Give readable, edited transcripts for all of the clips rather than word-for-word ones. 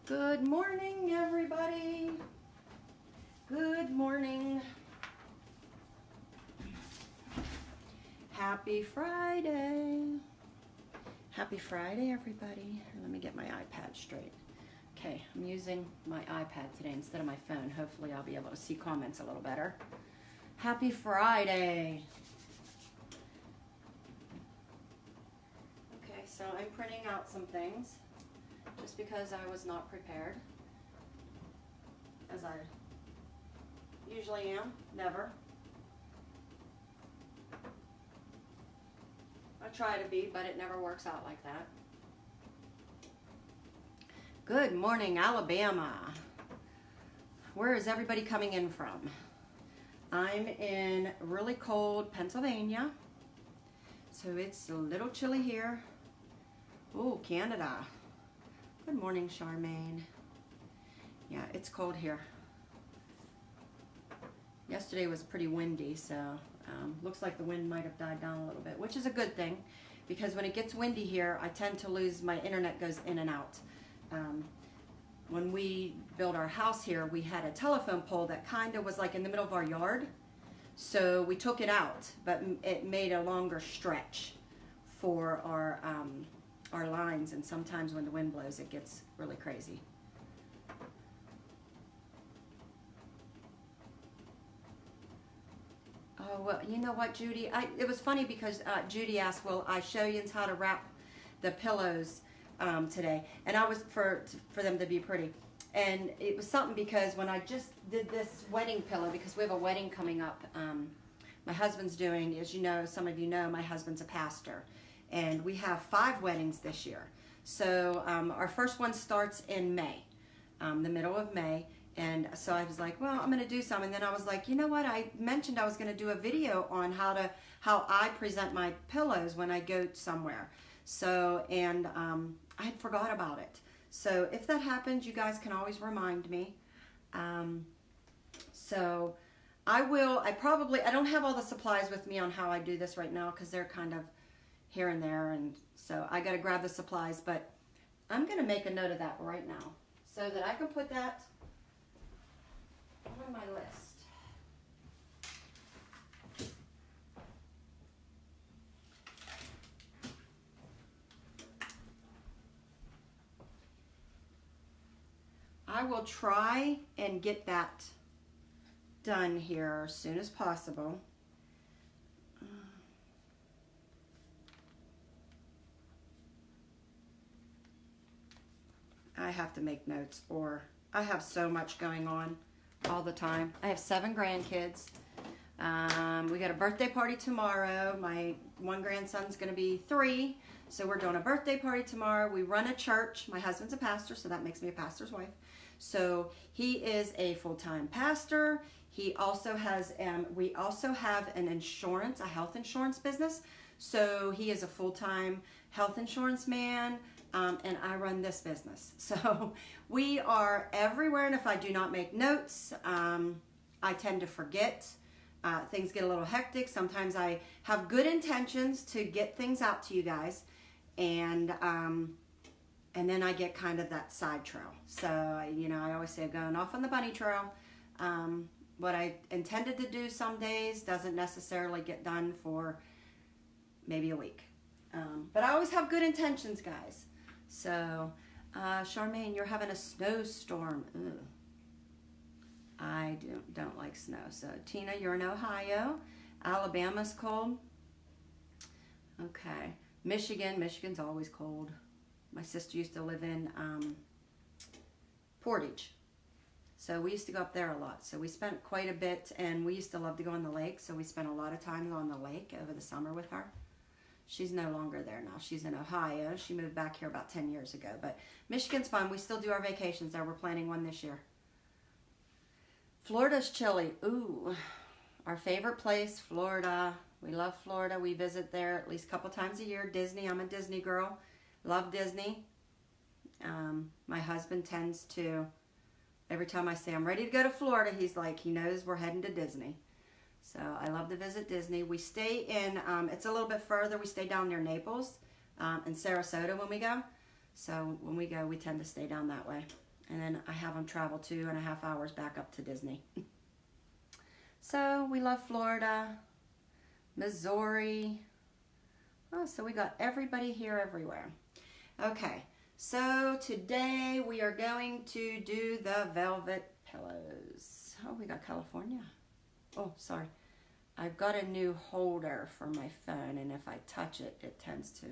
Good morning, everybody. Good morning. Happy Friday. Happy Friday, everybody. Let me get my iPad straight. Okay, I'm using my iPad today instead of my phone. Hopefully I'll be able to see comments a little better. Happy Friday. Okay, so I'm printing out some things just because I was not prepared, as I usually am, never. I try to be, but it never works out like that. Good morning, Alabama. Where is everybody coming in from? I'm in really cold Pennsylvania, so it's a little chilly here. Oh, Canada. Good morning, Charmaine. Yeah, it's cold here. Yesterday was pretty windy, so looks like the wind might have died down a little bit, which is a good thing, because when it gets windy here, I tend to lose, my internet goes in and out. When we built our house here, we had a telephone pole that kind of was like in the middle of our yard, so we took it out, but it made a longer stretch for our lines, and sometimes when the wind blows, it gets really crazy. Oh, well, you know what, Judy? It was funny because Judy asked, will I show you how to wrap the pillows today? And I was, for them to be pretty. And it was something because when I just did this wedding pillow, because we have a wedding coming up, my husband's doing, as you know, some of you know, my husband's a pastor. And we have 5 weddings this year. So our first one starts in May, the middle of May. And so I was like, well, I'm going to do some. And then I was like, you know what? I mentioned I was going to do a video on how I present my pillows when I go somewhere. So, and I had forgot about it. So if that happens, you guys can always remind me. So I don't have all the supplies with me on how I do this right now, because they're kind of here and there. And so I got to grab the supplies, but I'm going to make a note of that right now so that I can put that on my list. I will try and get that done here as soon as possible. I have to make notes, or I have so much going on all the time. I have 7 grandkids. We got a birthday party tomorrow. My one grandson's going to be 3, so we're doing a birthday party tomorrow. We run a church. My husband's a pastor, so that makes me a pastor's wife. So he is a full-time pastor. He also has, we also have an insurance, a health insurance business. So he is a full-time health insurance man. And I run this business. So we are everywhere, and if I do not make notes, I tend to forget. Things get a little hectic. Sometimes I have good intentions to get things out to you guys, and then I get kind of that side trail. So, I always say I'm going off on the bunny trail. What I intended to do some days doesn't necessarily get done for maybe a week. But I always have good intentions, guys. So, Charmaine, you're having a snowstorm. Ugh. I don't like snow. So, Tina, you're in Ohio. Alabama's cold. Okay. Michigan's always cold. My sister used to live in Portage. So, we used to go up there a lot. So, we spent quite a bit, and we used to love to go on the lake. So, we spent a lot of time on the lake over the summer with her. She's no longer there now. She's in Ohio. She moved back here about 10 years ago. But Michigan's fun. We still do our vacations there. We're planning one this year. Florida's chilly. Ooh, our favorite place, Florida. We love Florida. We visit there at least a couple times a year. Disney. I'm a Disney girl. Love Disney. My husband tends to, every time I say I'm ready to go to Florida, he's like, he knows we're heading to Disney. So I love to visit Disney. We stay in, it's a little bit further. We stay down near Naples and Sarasota when we go. So when we go, we tend to stay down that way. And then I have them travel 2.5 hours back up to Disney. So we love Florida, Missouri. Oh, so we got everybody here everywhere. Okay, so today we are going to do the velvet pillows. Oh, we got California. Oh, sorry. I've got a new holder for my phone, and if I touch it, it tends to.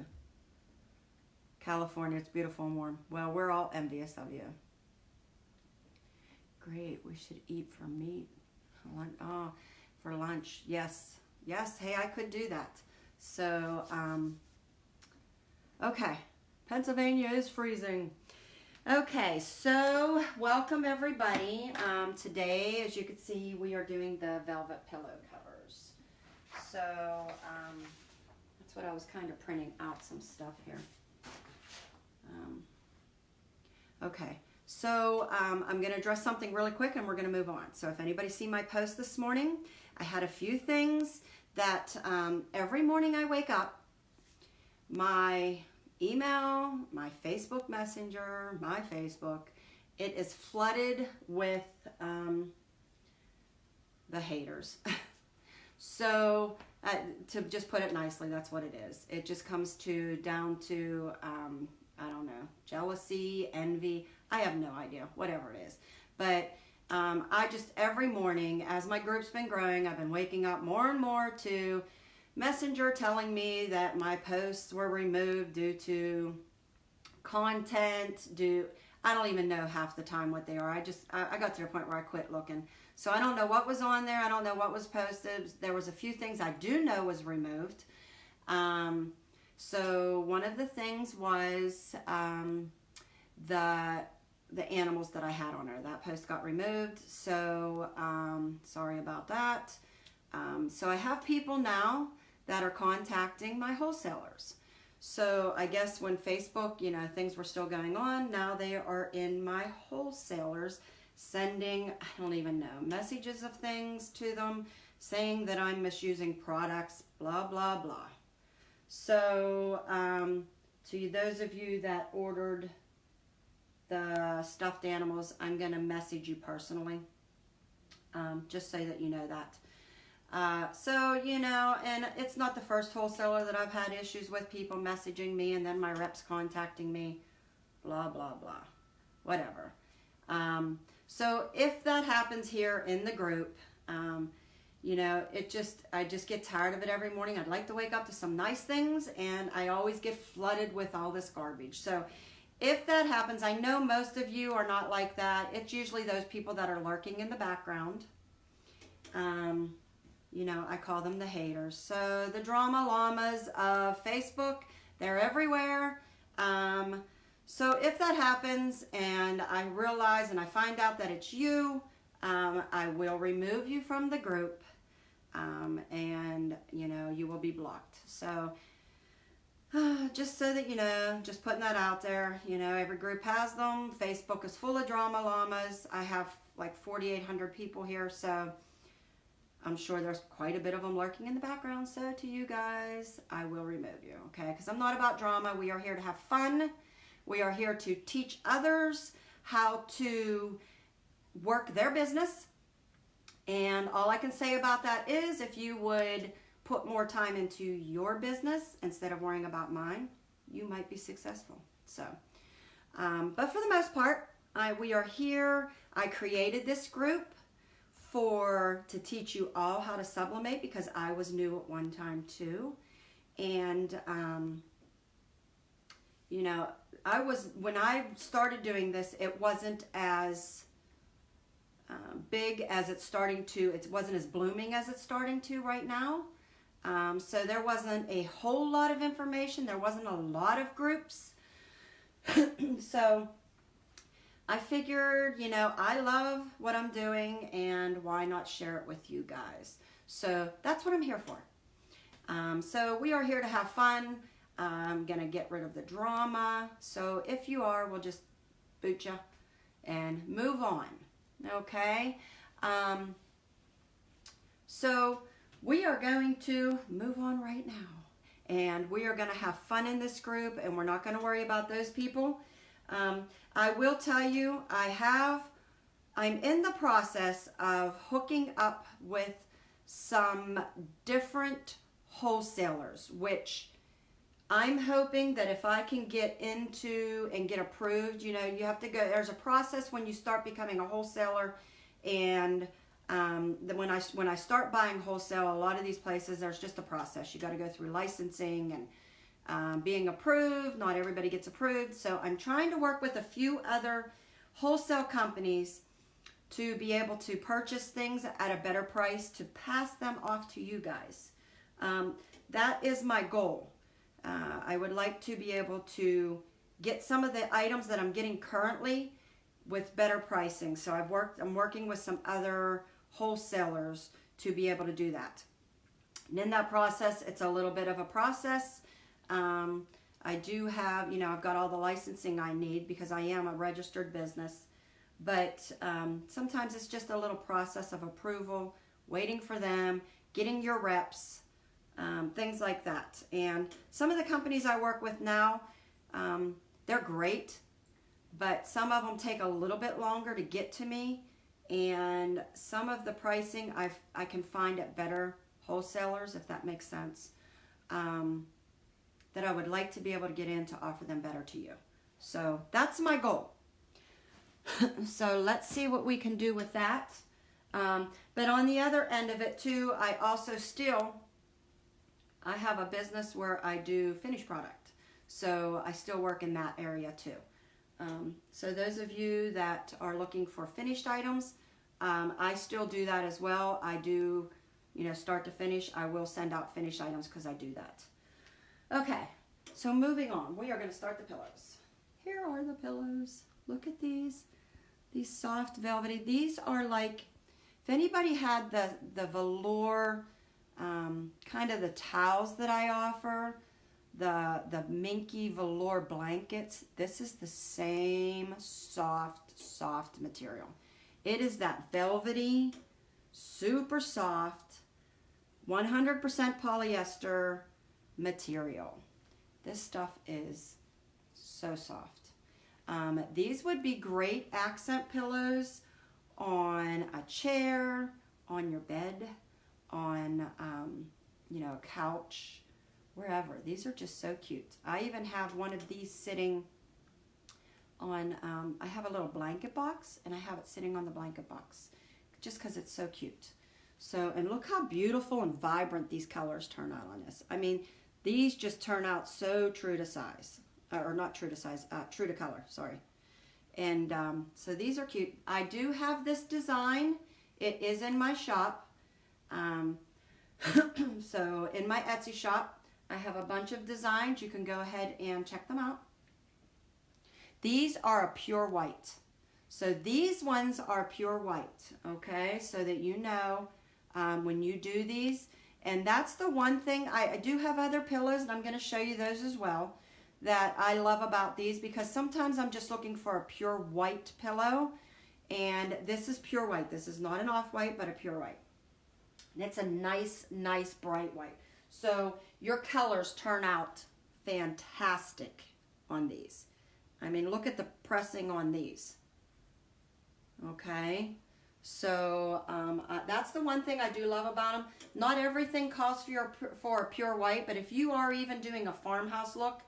California, it's beautiful and warm. Well, we're all envious of you. Great, we should eat for meat. Oh, for lunch, yes. Yes, hey, I could do that. So, okay, Pennsylvania is freezing. Okay, so welcome everybody. Today, as you can see, we are doing the velvet pillow covers. So, that's what I was kind of printing out some stuff here. Okay, so I'm going to address something really quick and we're going to move on. So if anybody see my post this morning, I had a few things that every morning I wake up, my email, my Facebook Messenger, my Facebook, it is flooded with the haters. So to just put it nicely, that's what it is. It just comes down to I don't know, jealousy, envy. I have no idea, whatever it is. But I just, every morning, as my group's been growing, I've been waking up more and more to Messenger telling me that my posts were removed due to content, I don't even know half the time what they are. I got to the point where I quit looking. So I don't know what was on there. I don't know what was posted. There was a few things I do know was removed. So one of the things was the animals that I had on there. That post got removed, so sorry about that. So I have people now that are contacting my wholesalers. So I guess when Facebook, things were still going on, now they are in my wholesalers sending, I don't even know, messages of things to them saying that I'm misusing products, blah, blah, blah. So, to those of you that ordered the stuffed animals, I'm going to message you personally, just so that you know that. So, and it's not the first wholesaler that I've had issues with, people messaging me and then my reps contacting me, blah, blah, blah, whatever. So if that happens here in the group, I just get tired of it every morning. I'd like to wake up to some nice things, and I always get flooded with all this garbage. So if that happens, I know most of you are not like that. It's usually those people that are lurking in the background. I call them the haters. So the drama llamas of Facebook, they're everywhere. So if that happens and I realize and I find out that it's you, I will remove you from the group. And you will be blocked. So just so that just putting that out there, every group has them. Facebook is full of drama llamas. I have like 4,800 people here, so I'm sure there's quite a bit of them lurking in the background. So to you guys, I will remove you, okay? Because I'm not about drama. We are here to have fun. We are here to teach others how to work their business. And all I can say about that is if you would put more time into your business instead of worrying about mine, you might be successful. So, but for the most part, we are here. I created this group to teach you all how to sublimate because I was new at one time too. And, when I started doing this, it wasn't as big as it wasn't as blooming as it's starting to right now. So there wasn't a whole lot of information. There wasn't a lot of groups. So I figured, I love what I'm doing and why not share it with you guys? So that's what I'm here for. So we are here to have fun. I'm going to get rid of the drama. So if you are, we'll just boot you and move on. Okay, so we are going to move on right now, and we are going to have fun in this group, and we're not going to worry about those people I will tell you, I'm in the process of hooking up with some different wholesalers, which I'm hoping that if I can get into and get approved, you have to go, there's a process when you start becoming a wholesaler. And when I start buying wholesale, a lot of these places, there's just a process. You got to go through licensing and being approved. Not everybody gets approved. So I'm trying to work with a few other wholesale companies to be able to purchase things at a better price to pass them off to you guys. That is my goal. I would like to be able to get some of the items that I'm getting currently with better pricing. So I'm working with some other wholesalers to be able to do that. And in that process, it's a little bit of a process. I do have, I've got all the licensing I need because I am a registered business. But sometimes it's just a little process of approval, waiting for them, getting your reps, things like that. And some of the companies I work with now, they're great, but some of them take a little bit longer to get to me. And some of the pricing I can find at better wholesalers, if that makes sense, that I would like to be able to get in to offer them better to you. So that's my goal. So let's see what we can do with that. But on the other end of it too, I have a business where I do finished product. So I still work in that area too. So those of you that are looking for finished items, I still do that as well. I do, start to finish. I will send out finished items because I do that. Okay, so moving on. We are going to start the pillows. Here are the pillows. Look at these soft velvety. These are like, if anybody had the velour, kind of the towels that I offer, the minky velour blankets, this is the same soft material. It is that velvety, super soft, 100% polyester material. This stuff is so soft. These would be great accent pillows on a chair, on your bed, on a couch, wherever. These are just so cute. I even have one of these sitting on, I have a little blanket box, and I have it sitting on the blanket box just because it's so cute. So, and look how beautiful and vibrant these colors turn out on this. I mean, these just turn out so true to size. Or not true to size, true to color, sorry. And so these are cute. I do have this design. It is in my shop. So in my Etsy shop, I have a bunch of designs. You can go ahead and check them out. These are a pure white. So these ones are pure white, okay? So that you know when you do these. And that's the one thing. I do have other pillows, and I'm going to show you those as well, that I love about these, because sometimes I'm just looking for a pure white pillow, and this is pure white. This is not an off-white, but a pure white. And it's a nice bright white. So your colors turn out fantastic on these. I mean, look at the pressing on these. Okay, so that's the one thing I do love about them. Not everything calls for a pure white, but if you are even doing a farmhouse look,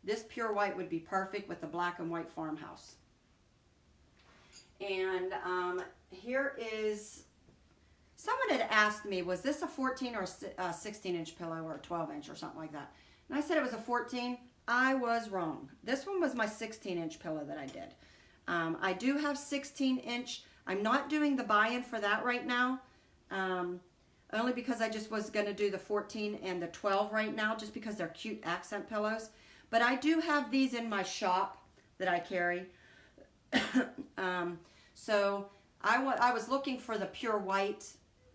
this pure white would be perfect with the black and white farmhouse. And here is, someone had asked me, was this a 14 or a 16 inch pillow or a 12 inch or something like that? And I said it was a 14. I was wrong. This one was my 16 inch pillow that I did. I do have 16 inch. I'm not doing the buy-in for that right now. Only because I just was going to do the 14 and the 12 right now, just because they're cute accent pillows. But I do have these in my shop that I carry. So I was looking for the pure white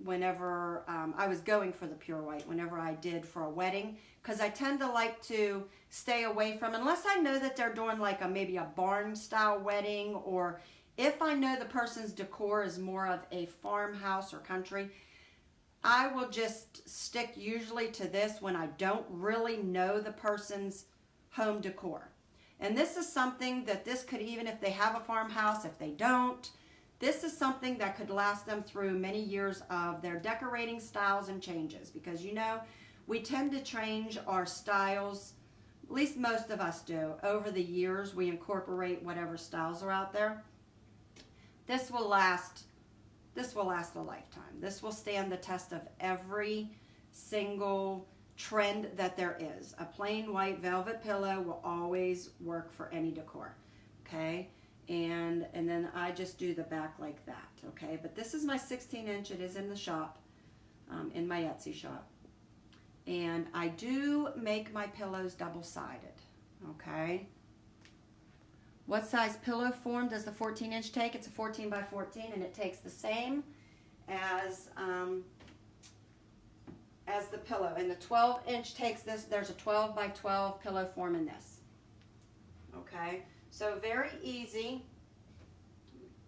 whenever I was going for the pure white whenever I did for a wedding, because I tend to like to stay away from, unless I know that they're doing like maybe a barn style wedding, or if I know the person's decor is more of a farmhouse or country, I will just stick usually to this when I don't really know the person's home decor. And this is something that this could, even if they have a farmhouse, if they don't, this is something that could last them through many years of their decorating styles and changes. Because you know, we tend to change our styles, at least most of us do. Over the years, we incorporate whatever styles are out there. This will last a lifetime. This will stand the test of every single trend that there is. A plain white velvet pillow will always work for any decor, okay? And then I just do the back like that, okay? But this is my 16-inch. It is in the shop, in my Etsy shop. And I do make my pillows double-sided, okay? What size pillow form does the 14-inch take? It's a 14 by 14, and it takes the same as the pillow. And the 12-inch takes this. There's a 12 by 12 pillow form in this. Okay, so very easy.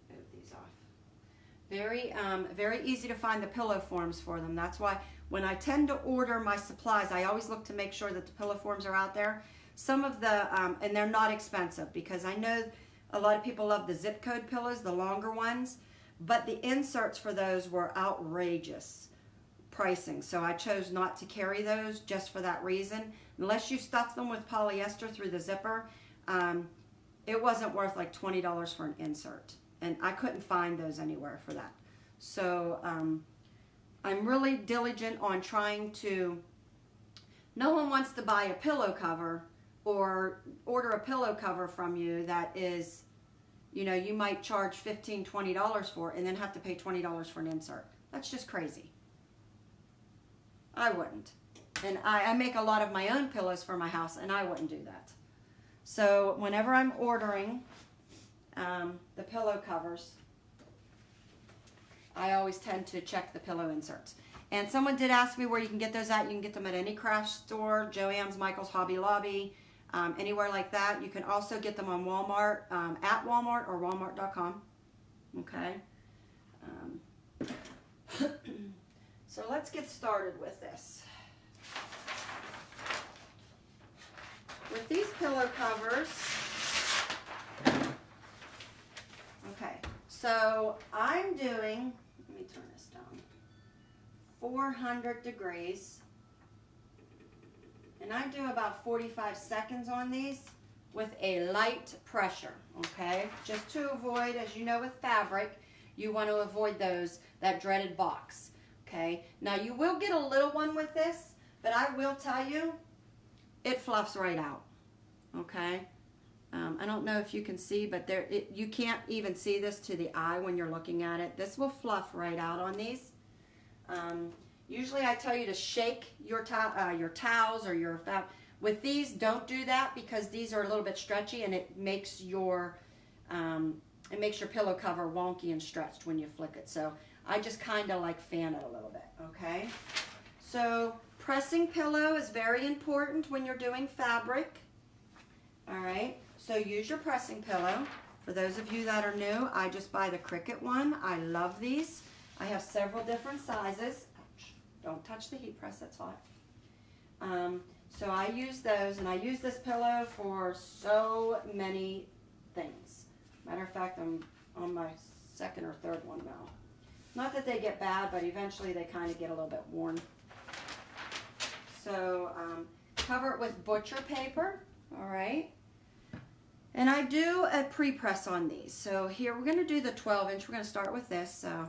Move these off. Very easy to find the pillow forms for them. That's why when I tend to order my supplies, I always look to make sure that the pillow forms are out there. Some of the, and they're not expensive, because I know a lot of people love the zip code pillows, the longer ones, but the inserts for those were outrageous pricing. So I chose not to carry those just for that reason. Unless you stuff them with polyester through the zipper, it wasn't worth like $20 for an insert. And I couldn't find those anywhere for that. So I'm really diligent on trying to, no one wants to buy a pillow cover or order a pillow cover from you that is, you know, you might charge $15, $20 for and then have to pay $20 for an insert. That's just crazy. I wouldn't. And I make a lot of my own pillows for my house, and I wouldn't do that. So whenever I'm ordering the pillow covers, I always tend to check the pillow inserts. And someone did ask me where you can get those at. You can get them at any craft store, Joann's, Michael's, Hobby Lobby, anywhere like that. You can also get them on Walmart, at Walmart or Walmart.com. Okay. So let's get started with this. With these pillow covers, okay, so I'm doing, let me turn this down, 400 degrees, and I do about 45 seconds on these with a light pressure, okay? Just to avoid, as you know with fabric, you want to avoid that dreaded box, okay? Now you will get a little one with this, but I will tell you, it fluffs right out, okay? I don't know if you can see, but you can't even see this to the eye when you're looking at it. This will fluff right out on these. Usually I tell you to shake your towels or your fabric. With these, don't do that, because these are a little bit stretchy, and it makes your pillow cover wonky and stretched when you flick it. So I just kind of like fan it a little bit, okay? So pressing pillow is very important when you're doing fabric. All right, so use your pressing pillow. For those of you that are new, I just buy the Cricut one. I love these. I have several different sizes. Ouch. Don't touch the heat press, that's hot. So I use those, and I use this pillow for so many things. Matter of fact, I'm on my second or third one now. Not that they get bad, but eventually they kind of get a little bit worn. So cover it with butcher paper, all right? And I do a pre-press on these. So here we're going to do the 12-inch. We're going to start with this. So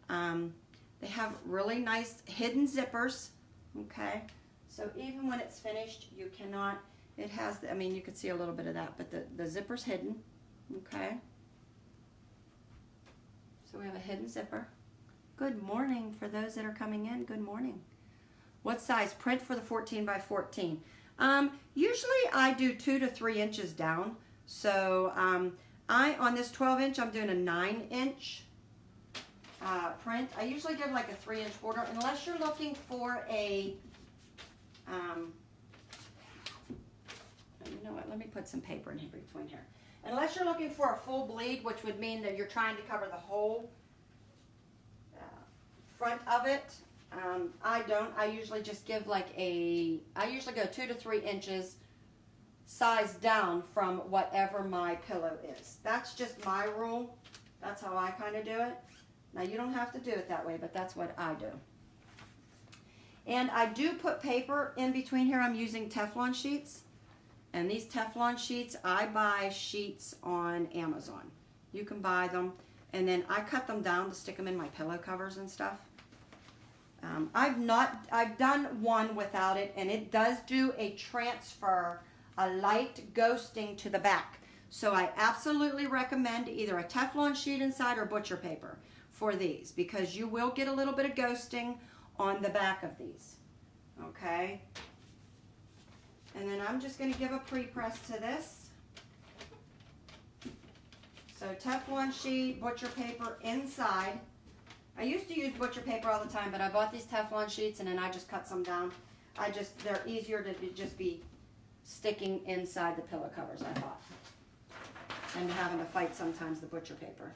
they have really nice hidden zippers, okay? So even when it's finished, you cannot, it has, I mean, you could see a little bit of that, but the zipper's hidden, okay? So we have a hidden zipper. Good morning for those that are coming in. Good morning. What size print for the 14 by 14? Usually I do 2 to 3 inches down. So on this 12-inch, I'm doing a 9-inch print. I usually give like a 3-inch border, unless you're looking for a, you know what, let me put some paper in between here. Unless you're looking for a full bleed, which would mean that you're trying to cover the whole front of it. I don't. I usually just give like I usually go 2 to 3 inches size down from whatever my pillow is. That's just my rule. That's how I kind of do it. Now you don't have to do it that way, but that's what I do. And I do put paper in between here. I'm using Teflon sheets. And these Teflon sheets, I buy sheets on Amazon. You can buy them. And then I cut them down to stick them in my pillow covers and stuff. I've done one without it, and it does do a transfer, a light ghosting to the back. So I absolutely recommend either a Teflon sheet inside or butcher paper for these, because you will get a little bit of ghosting on the back of these. Okay? And then I'm just going to give a pre-press to this. So Teflon sheet, butcher paper inside. I used to use butcher paper all the time, but I bought these Teflon sheets and then I just cut some down. They're easier to just be sticking inside the pillow covers, I thought, and having to fight sometimes the butcher paper.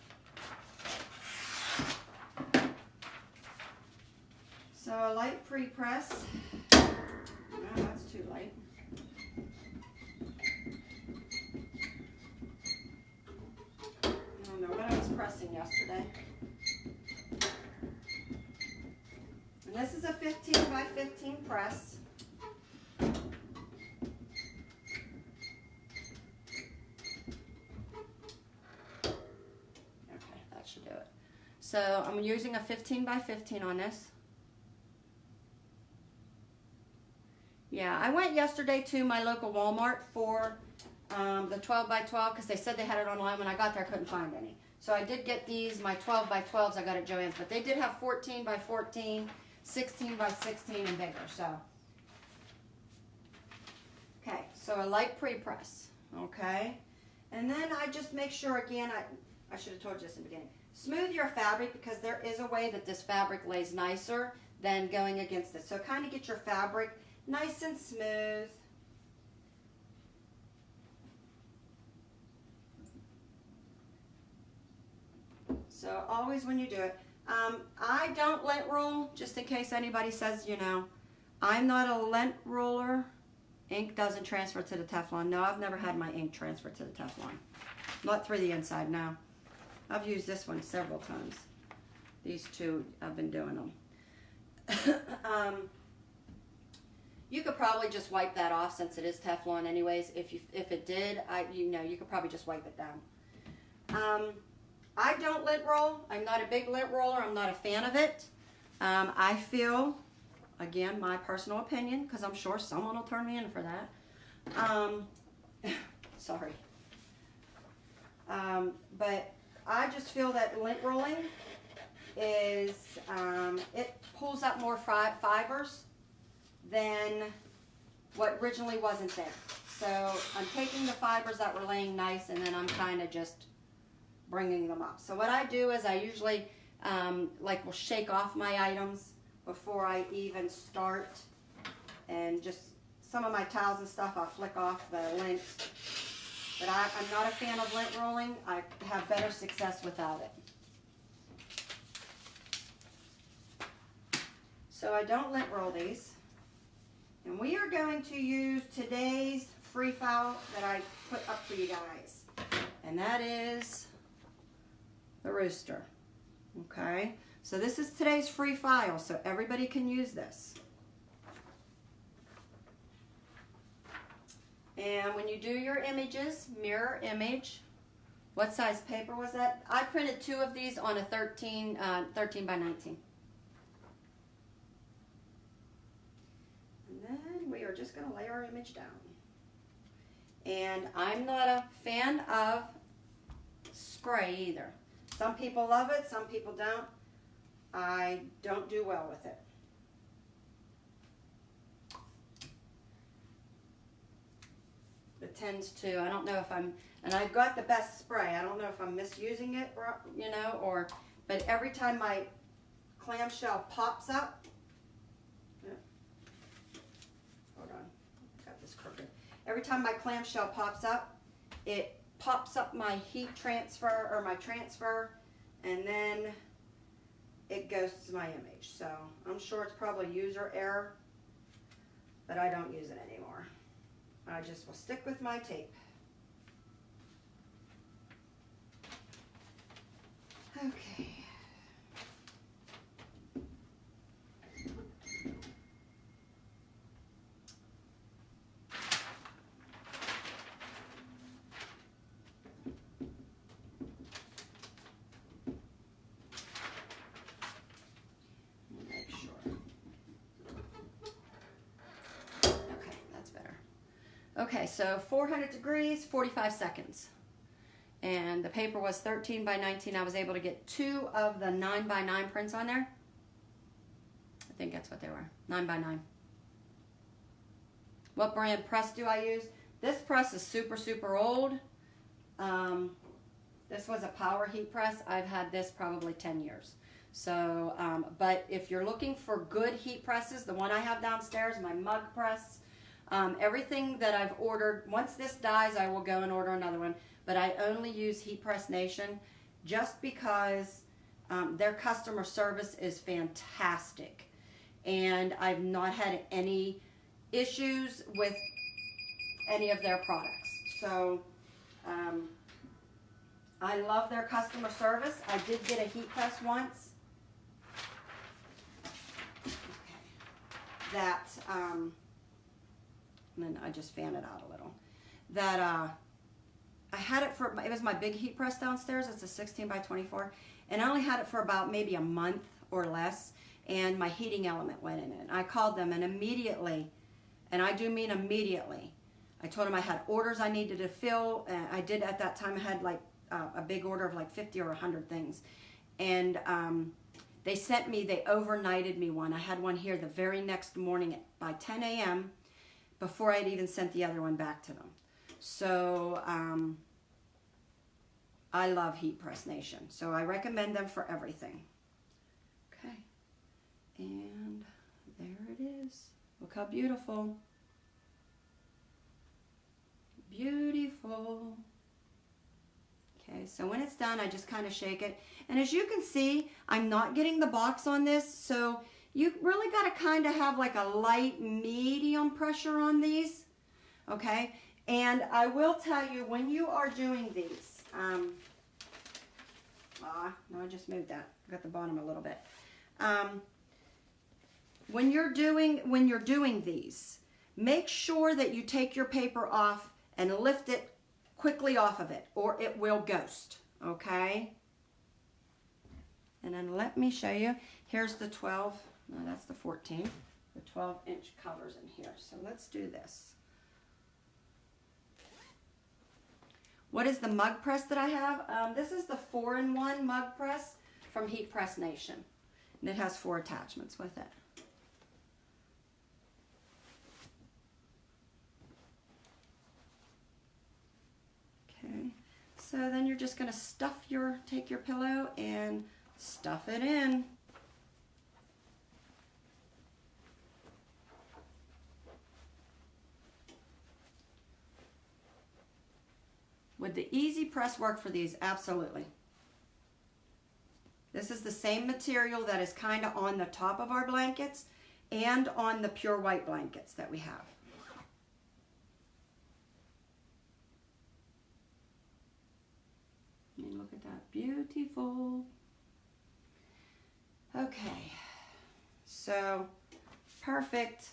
So a light pre-press. No, that's too light. I don't know what I was pressing yesterday. And this is a 15 by 15 press. Okay, that should do it. So I'm using a 15 by 15 on this. Yeah, I went yesterday to my local Walmart for the 12 by 12 because they said they had it online. When I got there, I couldn't find any. So I did get these, my 12 by 12s I got at Joann's, but they did have 14 by 14, 16 by 16 and bigger, so. Okay, so a light pre-press, okay? And then I just make sure, again, I should have told you this in the beginning. Smooth your fabric, because there is a way that this fabric lays nicer than going against it. So kind of get your fabric nice and smooth. So always when you do it, I don't lint roll, just in case anybody says, you know, I'm not a lint roller. Ink doesn't transfer to the Teflon. No, I've never had my ink transfer to the Teflon. Not through the inside, no. I've used this one several times. These two, I've been doing them. You could probably just wipe that off since it is Teflon anyways. If it did, you could probably just wipe it down. I don't lint roll. I'm not a big lint roller. I'm not a fan of it. I feel, again, my personal opinion, because I'm sure someone will turn me in for that. Sorry. But I just feel that lint rolling is, it pulls up more fibers than what originally wasn't there. So I'm taking the fibers that were laying nice, and then I'm kind of just bringing them up. So what I do is I usually will shake off my items before I even start, and just some of my towels and stuff I'll flick off the lint. But I'm not a fan of lint rolling. I have better success without it. So I don't lint roll these. And we are going to use today's free file that I put up for you guys. And that is the rooster. Okay? So this is today's free file, so everybody can use this. And when you do your images, mirror image. What size paper was that? I printed 2 of these on a 13 by 19. And then we are just going to lay our image down. And I'm not a fan of spray either. Some people love it, some people don't. I don't do well with it. It tends to, I don't know if I'm, and I've got the best spray. I don't know if I'm misusing it, but every time my clamshell pops up, hold on, got this crooked. Every time my clamshell pops up, it pops up my heat transfer or my transfer, and then it goes to my image. So I'm sure it's probably user error, but I don't use it anymore. I just will stick with my tape. Okay. Make sure. Okay, that's better. Okay, so 400 degrees, 45 seconds. And the paper was 13 by 19. I was able to get 2 of the 9 by 9 prints on there. I think that's what they were, 9 by 9. What brand press do I use? This press is super, super old. This was a power heat press. I've had this probably 10 years. So, but if you're looking for good heat presses, the one I have downstairs, my mug press, everything that I've ordered, once this dies, I will go and order another one. But I only use Heat Press Nation just because their customer service is fantastic. And I've not had any issues with any of their products. So I love their customer service. I did get a heat press once. Okay. That, and then I just fan it out a little. That, I had it for, it was my big heat press downstairs. It's a 16 by 24. And I only had it for about maybe a month or less. And my heating element went in it. I called them and immediately, and I do mean immediately, I told them I had orders I needed to fill. I did at that time, I had like a big order of like 50 or 100 things. And they sent me, they overnighted me one. I had one here the very next morning by 10 a.m. before I'd even sent the other one back to them. So I love Heat Press Nation. So I recommend them for everything. Okay. And there it is. Look how beautiful. Beautiful. Okay, so when it's done, I just kind of shake it. And as you can see, I'm not getting the box on this, so you really got to kind of have like a light medium pressure on these. Okay, and I will tell you, when you are doing these, no, I just moved that. I got the bottom a little bit. When you're doing these, make sure that you take your paper off and lift it quickly off of it, or it will ghost, okay? And then let me show you. Here's the 12, no, that's the 14. The 12-inch covers in here. So let's do this. What is the mug press that I have? This is the 4-in-1 mug press from Heat Press Nation. And it has 4 attachments with it. Okay, so then you're just going to take your pillow and stuff it in. Would the easy press work for these? Absolutely. This is the same material that is kind of on the top of our blankets and on the pure white blankets that we have. And look at that, beautiful. Okay, so perfect.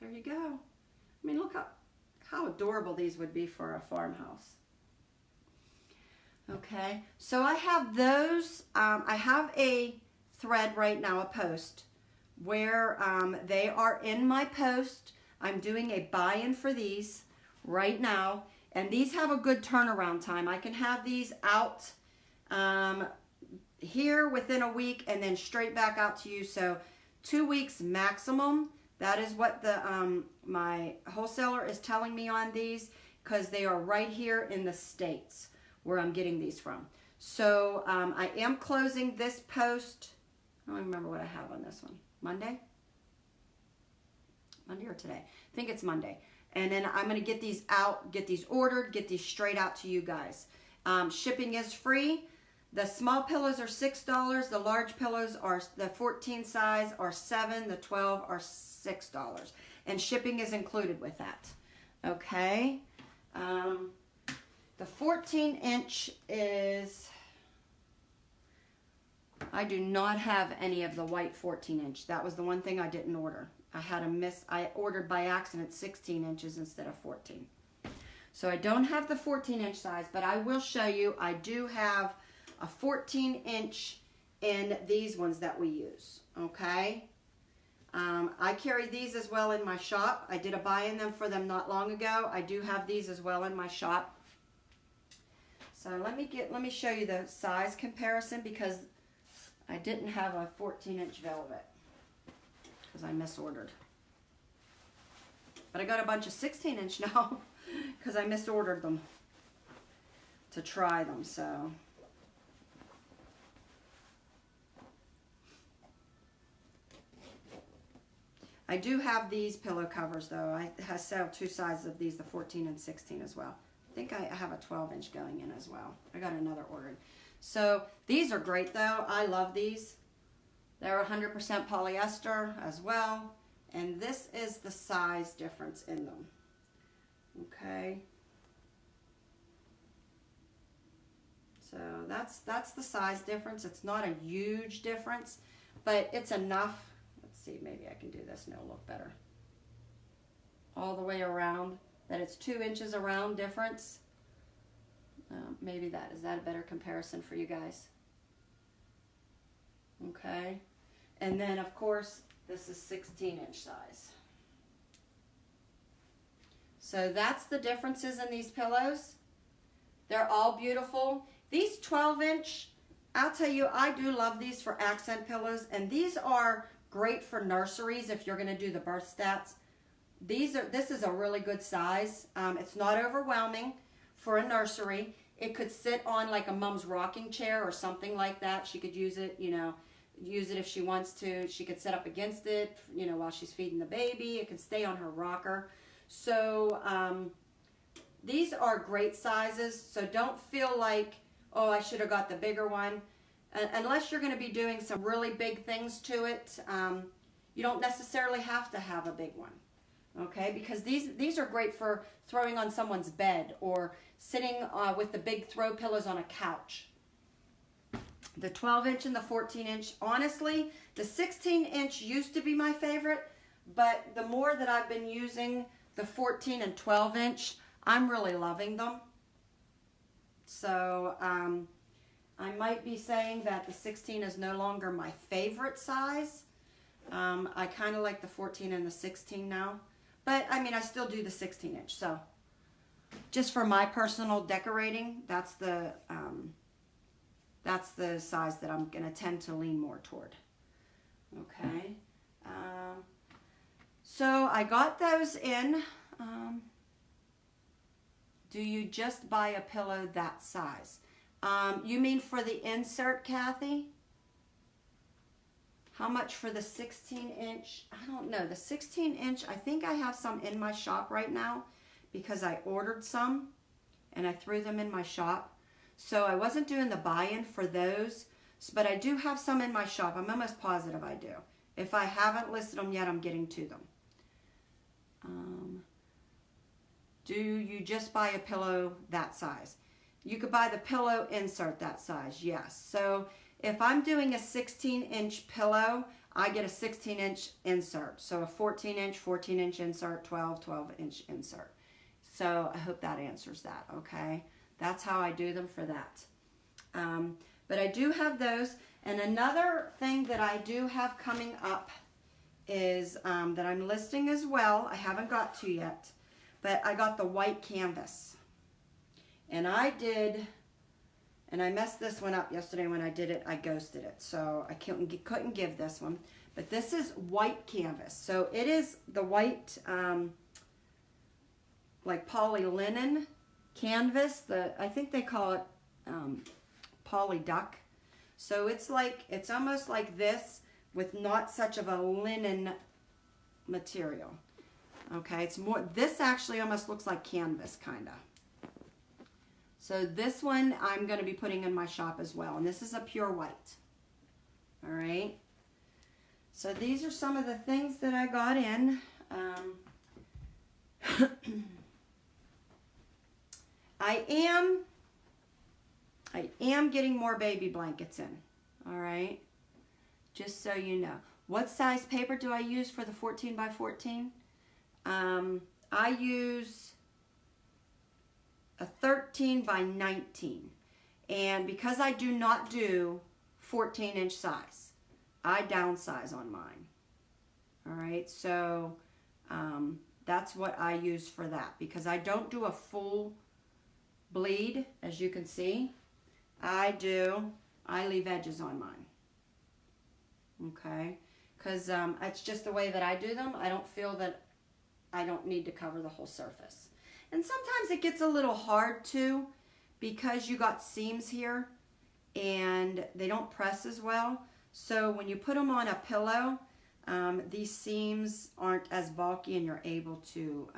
There you go. I mean, look how adorable these would be for a farmhouse. Okay, so I have those. I have a thread right now, a post, where they are in my post. I'm doing a buy-in for these right now, and these have a good turnaround time. I can have these out here within a week and then straight back out to you. So 2 weeks maximum. That is what the my wholesaler is telling me on these, because they are right here in the States where I'm getting these from. So I am closing this post. I don't even remember what I have on this one. Monday? Monday or today? I think it's Monday. And then I'm going to get these out, get these ordered, get these straight out to you guys. Shipping is free. The small pillows are $6. The large pillows are, the 14 size are $7. The 12 are $6. And shipping is included with that. Okay. The 14-inch is, I do not have any of the white 14-inch. That was the one thing I didn't order. I ordered by accident 16 inches instead of 14. So I don't have the 14-inch size, but I will show you. I do have a 14-inch in these ones that we use, okay? I carry these as well in my shop. I did a buy-in them for them not long ago. I do have these as well in my shop. So let me show you the size comparison, because I didn't have a 14-inch velvet because I misordered. But I got a bunch of 16-inch now because I misordered them to try them, so. I do have these pillow covers though. I sell two sizes of these, the 14 and 16 as well. I think I have a 12-inch going in as well. I got another ordered. So these are great though. I love these. They're 100% polyester as well. And this is the size difference in them. Okay. So that's the size difference. It's not a huge difference, but it's enough. Let's see, maybe I can do this and it'll look better. All the way around, that it's 2 inches around difference. Maybe is that a better comparison for you guys? Okay. And then of course, this is 16-inch size. So that's the differences in these pillows. They're all beautiful. These 12-inch, I'll tell you, I do love these for accent pillows, and these are great for nurseries if you're going to do the birth stats. This is a really good size. It's not overwhelming for a nursery. It could sit on like a mom's rocking chair or something like that. She could use it, use it if she wants to. She could sit up against it, while she's feeding the baby. It could stay on her rocker. So these are great sizes. So don't feel like, oh, I should have got the bigger one. Unless you're going to be doing some really big things to it, you don't necessarily have to have a big one. Okay, because these are great for throwing on someone's bed or sitting with the big throw pillows on a couch. The 12-inch and the 14-inch, honestly, the 16-inch used to be my favorite, but the more that I've been using the 14 and 12-inch, I'm really loving them. So I might be saying that the 16 is no longer my favorite size. I kind of like the 14 and the 16 now. But, I mean, I still do the 16-inch. So, just for my personal decorating, that's the size that I'm going to tend to lean more toward. Okay. So, I got those in. Do you just buy a pillow that size? You mean for the insert, Kathy? How much for the 16-inch? I don't know. The 16-inch, I think I have some in my shop right now because I ordered some and I threw them in my shop. So I wasn't doing the buy-in for those, but I do have some in my shop. I'm almost positive I do. If I haven't listed them yet, I'm getting to them. Do you just buy a pillow that size? You could buy the pillow insert that size, yes. So if I'm doing a 16-inch pillow, I get a 16-inch insert. So a 14-inch, 14-inch insert, 12-inch insert. So I hope that answers that, okay? That's how I do them for that. But I do have those. And another thing that I do have coming up is that I'm listing as well. I haven't got to yet. But I got the white canvas. And I messed this one up yesterday when I did it. I ghosted it, so I couldn't give this one. But this is white canvas. So it is the white, like poly linen canvas. I think they call it poly duck. So it's almost like this with not such of a linen material. Okay, it's more. This actually almost looks like canvas, kinda. So this one I'm going to be putting in my shop as well. And this is a pure white. All right. So these are some of the things that I got in. I am getting more baby blankets in. All right. Just so you know. What size paper do I use for the 14 by 14? I use a 13 by 19. And because I do not do 14-inch size, I downsize on mine. All right, so that's what I use for that, because I don't do a full bleed, as you can see. I leave edges on mine. Okay, because it's just the way that I do them. I don't feel that I don't need to cover the whole surface. And sometimes it gets a little hard too, because you got seams here and they don't press as well. So when you put them on a pillow, these seams aren't as bulky and you're able to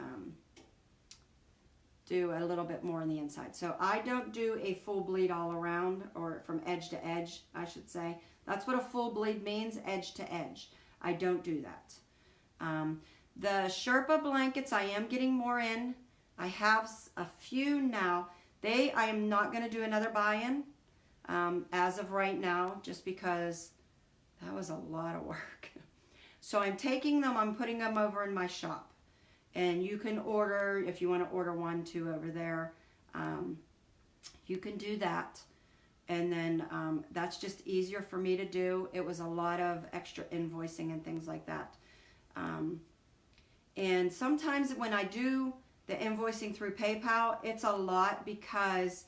do a little bit more on the inside. So I don't do a full bleed all around, or from edge to edge, I should say. That's what a full bleed means, edge to edge. I don't do that. The Sherpa blankets, I am getting more in. I have a few now. I am not going to do another buy-in as of right now, just because that was a lot of work. So I'm taking them, I'm putting them over in my shop. And you can order, if you want to order 1, 2 over there, you can do that. And then that's just easier for me to do. It was a lot of extra invoicing and things like that. And sometimes when I do the invoicing through PayPal, it's a lot, because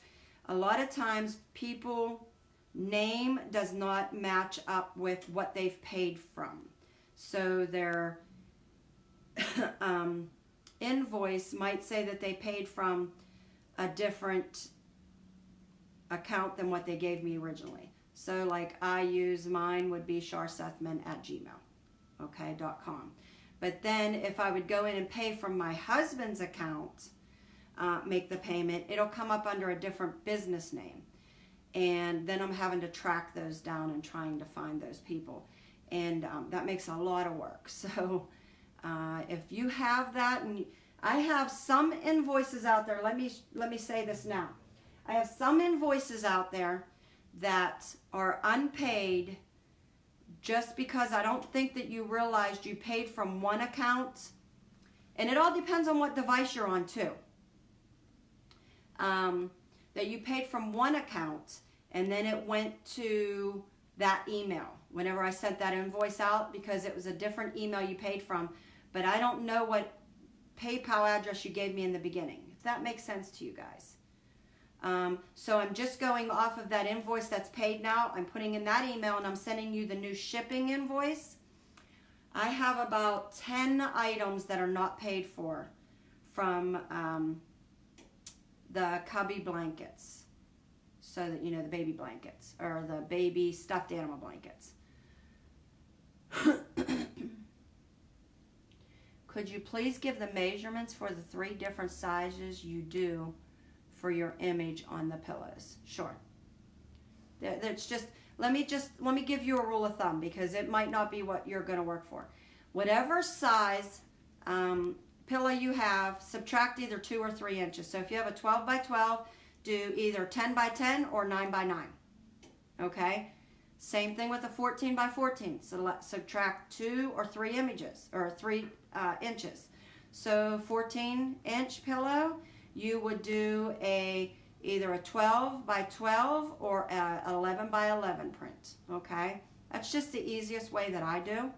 a lot of times people name does not match up with what they've paid from. So their invoice might say that they paid from a different account than what they gave me originally. So like mine would be sharsethman@gmail.com. But then if I would go in and pay from my husband's account, make the payment, it'll come up under a different business name. And then I'm having to track those down and trying to find those people. And that makes a lot of work. So if you have that, and I have some invoices out there, let me say this now. I have some invoices out there that are unpaid, just because I don't think that you realized you paid from one account. And it all depends on what device you're on too. That you paid from one account and then it went to that email whenever I sent that invoice out, because it was a different email you paid from. But I don't know what PayPal address you gave me in the beginning, if that makes sense to you guys. So I'm just going off of that invoice that's paid now. I'm putting in that email and I'm sending you the new shipping invoice. I have about 10 items that are not paid for from the cubby blankets. So that, you know, the baby blankets, or the baby stuffed animal blankets. Could you please give the measurements for the 3 different sizes you do for your image on the pillows? Sure. That's just, let me give you a rule of thumb, because it might not be what you're going to work for. Whatever size pillow you have, subtract either 2 or 3 inches. So if you have a 12 by 12, do either 10 by 10 or 9 by 9. Okay? Same thing with a 14 by 14. So subtract 2 or 3 images, or 3 inches. So 14-inch pillow, you would do either a 12 by 12 or a 11 by 11 print. Okay? That's just the easiest way that I do.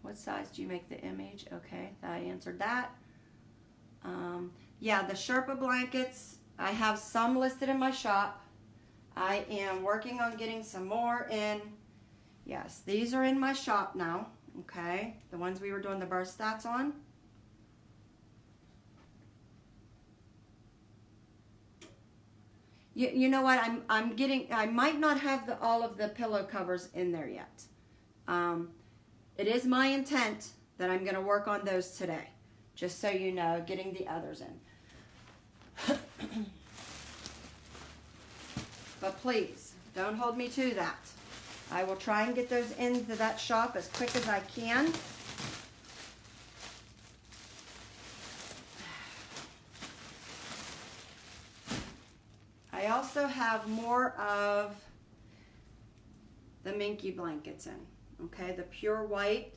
What size do you make the image? Okay, I answered that. Yeah, the Sherpa blankets, I have some listed in my shop. I am working on getting some more in. Yes, these are in my shop now. Okay, the ones we were doing the birth stats on. You know what? I might not have all of the pillow covers in there yet. It is my intent that I'm going to work on those today, just so you know, getting the others in. But please, don't hold me to that. I will try and get those into that shop as quick as I can. I also have more of the Minky blankets in, okay? The pure white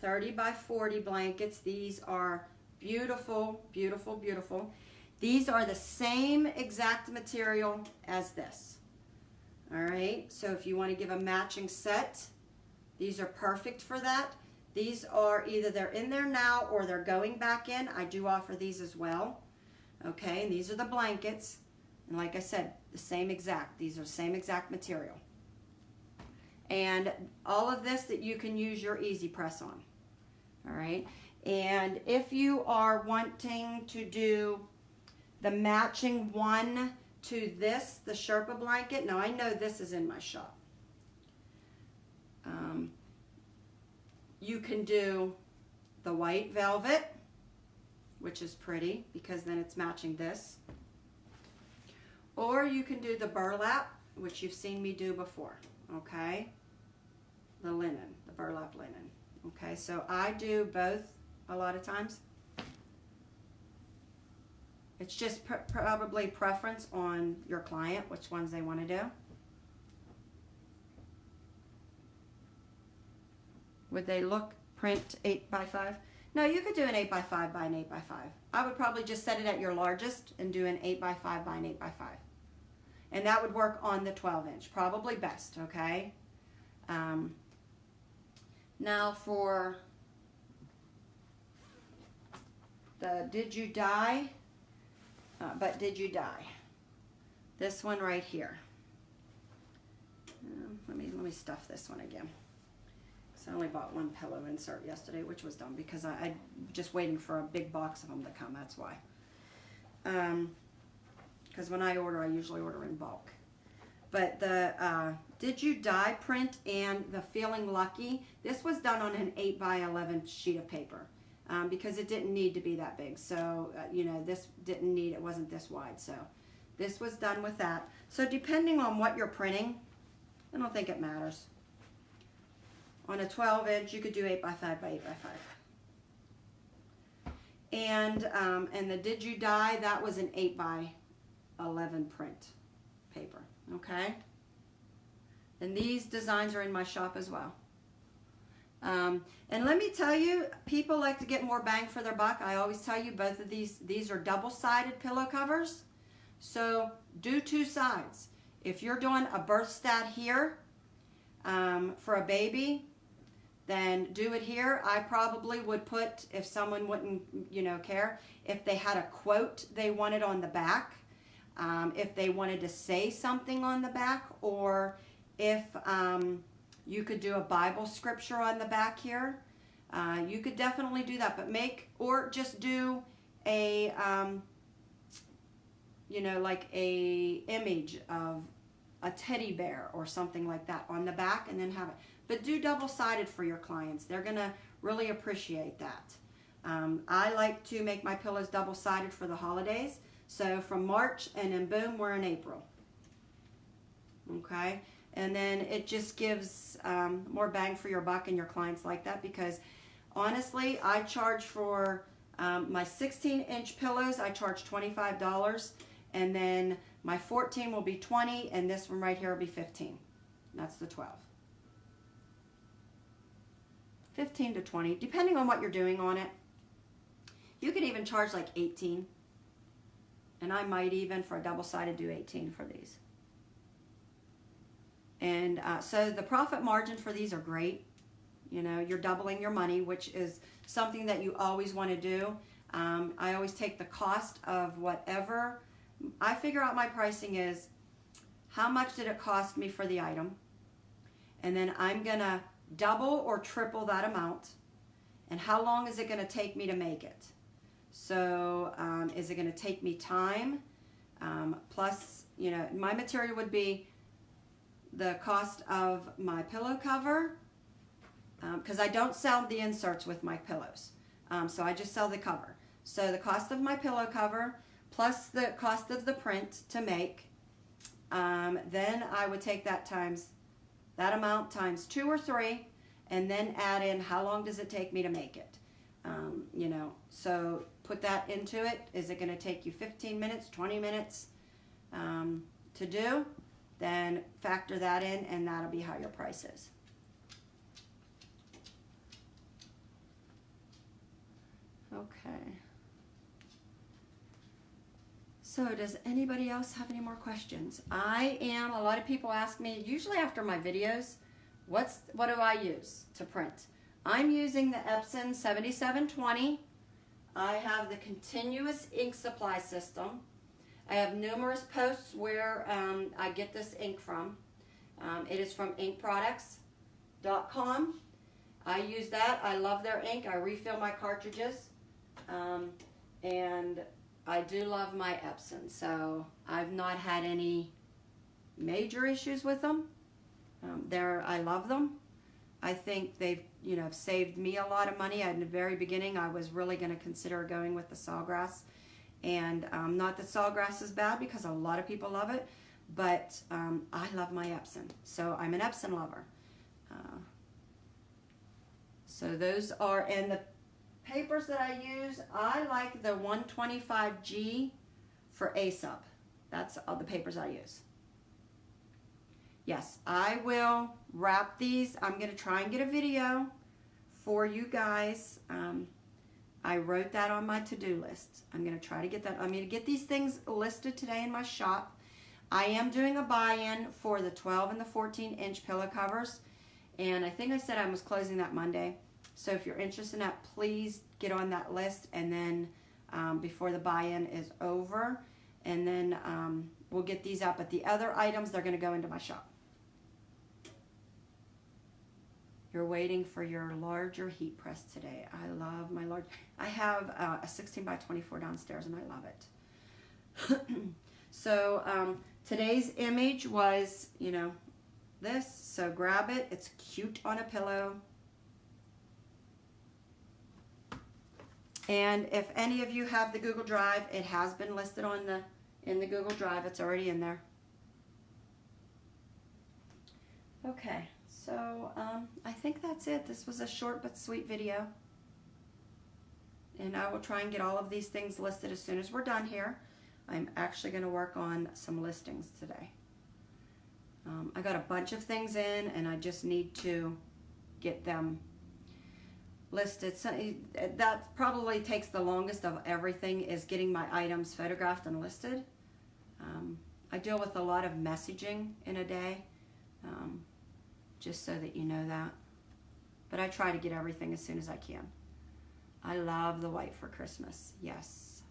30 by 40 blankets. These are beautiful, beautiful, beautiful. These are the same exact material as this. All right, so if you want to give a matching set, these are perfect for that. These are either they're in there now or they're going back in. I do offer these as well. Okay, and these are the blankets. And like I said, the same exact. These are the same exact material. And all of this that you can use your easy press on. All right, and if you are wanting to do the matching one to this, the Sherpa blanket. Now I know this is in my shop. You can do the white velvet, which is pretty because then it's matching this. Or you can do the burlap, which you've seen me do before, okay? The linen, the burlap linen, okay? So I do both a lot of times. It's just probably preference on your client, which ones they want to do. Would they look print 8 by 5? No, you could do an 8 by 5 by an 8 by 5. I would probably just set it at your largest and do an 8 by 5 by an 8 by 5. And that would work on the 12 inch, probably best, okay? Now for the Did You Die? But Did You Die? This one right here. Let me stuff this one again. So I only bought one pillow insert yesterday, which was dumb because I'm just waiting for a big box of them to come. That's why. Because when I order, I usually order in bulk. But the Did You Die print and the Feeling Lucky, this was done on an 8 by 11 sheet of paper. Because it didn't need to be that big. So, you know, this didn't need, it wasn't this wide. So, this was done with that. So, depending on what you're printing, I don't think it matters. On a 12 inch, you could do 8 by 5 by 8 by 5. And the Did You Die, that was an 8 by 11 print paper. Okay? And these designs are in my shop as well. And let me tell you, people like to get more bang for their buck. I always tell you both of these are double-sided pillow covers. So do two sides. If you're doing a birth stat here for a baby, then do it here. I probably would put, if someone wouldn't, you know, care, if they had a quote they wanted on the back, if they wanted to say something on the back, or if you could do a Bible scripture on the back here. You could definitely do that, but or just do a, you know, like a image of a teddy bear or something like that on the back and then have it. But do double-sided for your clients. They're going to really appreciate that. I like to make my pillows double-sided for the holidays. So from March and then boom, we're in April. Okay? And then it just gives more bang for your buck, and your clients like that, because honestly, I charge for my 16-inch pillows, I charge $25, and then my 14 will be $20, and this one right here will be $15. That's the 12. 15 to 20, depending on what you're doing on it. You could even charge like 18, and I might even, for a double-sided, do 18 for these. And so the profit margin for these are great. You know, you're doubling your money, which is something that you always want to do. I always take the cost of whatever. I figure out my pricing is how much did it cost me for the item. And then I'm going to double or triple that amount. And how long is it going to take me to make it? So is it going to take me time? Plus, you know, my material would be the cost of my pillow cover, because I don't sell the inserts with my pillows, so I just sell the cover. So the cost of my pillow cover plus the cost of the print to make. Then I would take that amount times 2 or 3, and then add in how long does it take me to make it. You know, so put that into it. Is it going to take you 15 minutes, 20 minutes to do? Then factor that in, and that'll be how your price is. Okay. So does anybody else have any more questions? A lot of people ask me, usually after my videos, what do I use to print? I'm using the Epson 7720. I have the continuous ink supply system. I have numerous posts where I get this ink from. It is from inkproducts.com. I use that. I love their ink. I refill my cartridges. And I do love my Epson. So I've not had any major issues with them. I love them. I think they've, you know, saved me a lot of money. In the very beginning, I was really going to consider going with the Sawgrass. And not that Sawgrass is bad, because a lot of people love it, but I love my Epson. So I'm an Epson lover. So those are, and the papers that I use, I like the 125G for ASUP. That's all the papers I use. Yes, I will wrap these. I'm going to try and get a video for you guys. I wrote that on my to-do list. I'm going to try to get that. I'm going to get these things listed today in my shop. I am doing a buy-in for the 12 and the 14-inch pillow covers. And I think I said I was closing that Monday. So if you're interested in that, please get on that list. And then before the buy-in is over. And then we'll get these out. But the other items, they're going to go into my shop. You're waiting for your larger heat press today. I love my large. I have a 16 by 24 downstairs, and I love it. So today's image was, you know, this. So grab it. It's cute on a pillow. And if any of you have the Google Drive, it has been listed on in the Google Drive. It's already in there. Okay. So, I think that's it. This was a short but sweet video. And I will try and get all of these things listed as soon as we're done here. I'm actually going to work on some listings today. I got a bunch of things in, and I just need to get them listed. So that probably takes the longest of everything, is getting my items photographed and listed. I deal with a lot of messaging in a day. Just so that you know that. But I try to get everything as soon as I can. I love the white for Christmas. Yes.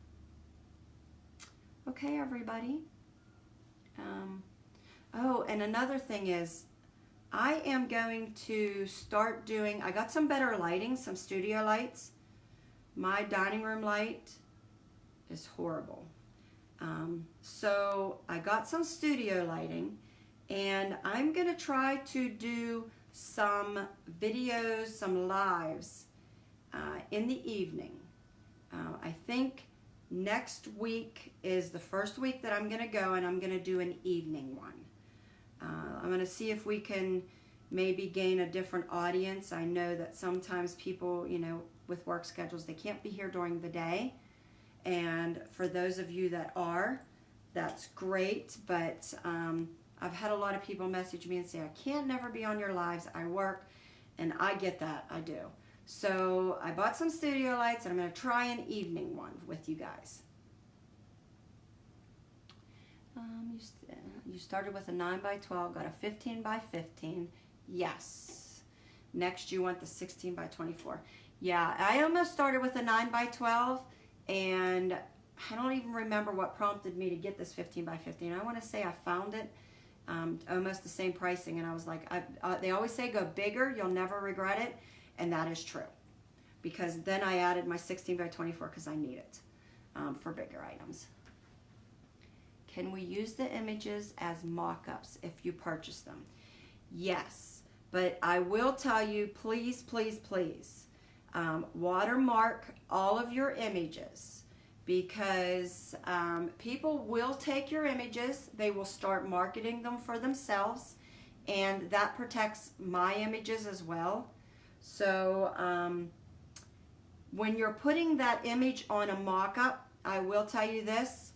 Okay, everybody. Oh, and another thing is, I am going to start doing, I got some better lighting, some studio lights. My dining room light is horrible. So I got some studio lighting. And I'm going to try to do some videos, some lives in the evening. I think next week is the first week that I'm going to go, and I'm going to do an evening one. I'm going to see if we can maybe gain a different audience. I know that sometimes people, you know, with work schedules, they can't be here during the day. And for those of you that are, that's great. But I've had a lot of people message me and say, I can't never be on your lives. I work, and I get that. I do. So I bought some studio lights, and I'm going to try an evening one with you guys. You started with a 9 by 12, got a 15 by 15. Yes. Next, you want the 16 by 24. Yeah, I almost started with a 9 by 12, and I don't even remember what prompted me to get this 15 by 15. I want to say I found it almost the same pricing, and I was like, they always say go bigger, you'll never regret it, and that is true, because then I added my 16 by 24 because I need it for bigger items. Can we use the images as mock-ups if you purchase them? Yes, but I will tell you, please, please, please, watermark all of your images, because people will take your images, they will start marketing them for themselves, and that protects my images as well. So when you're putting that image on a mock-up, I will tell you this,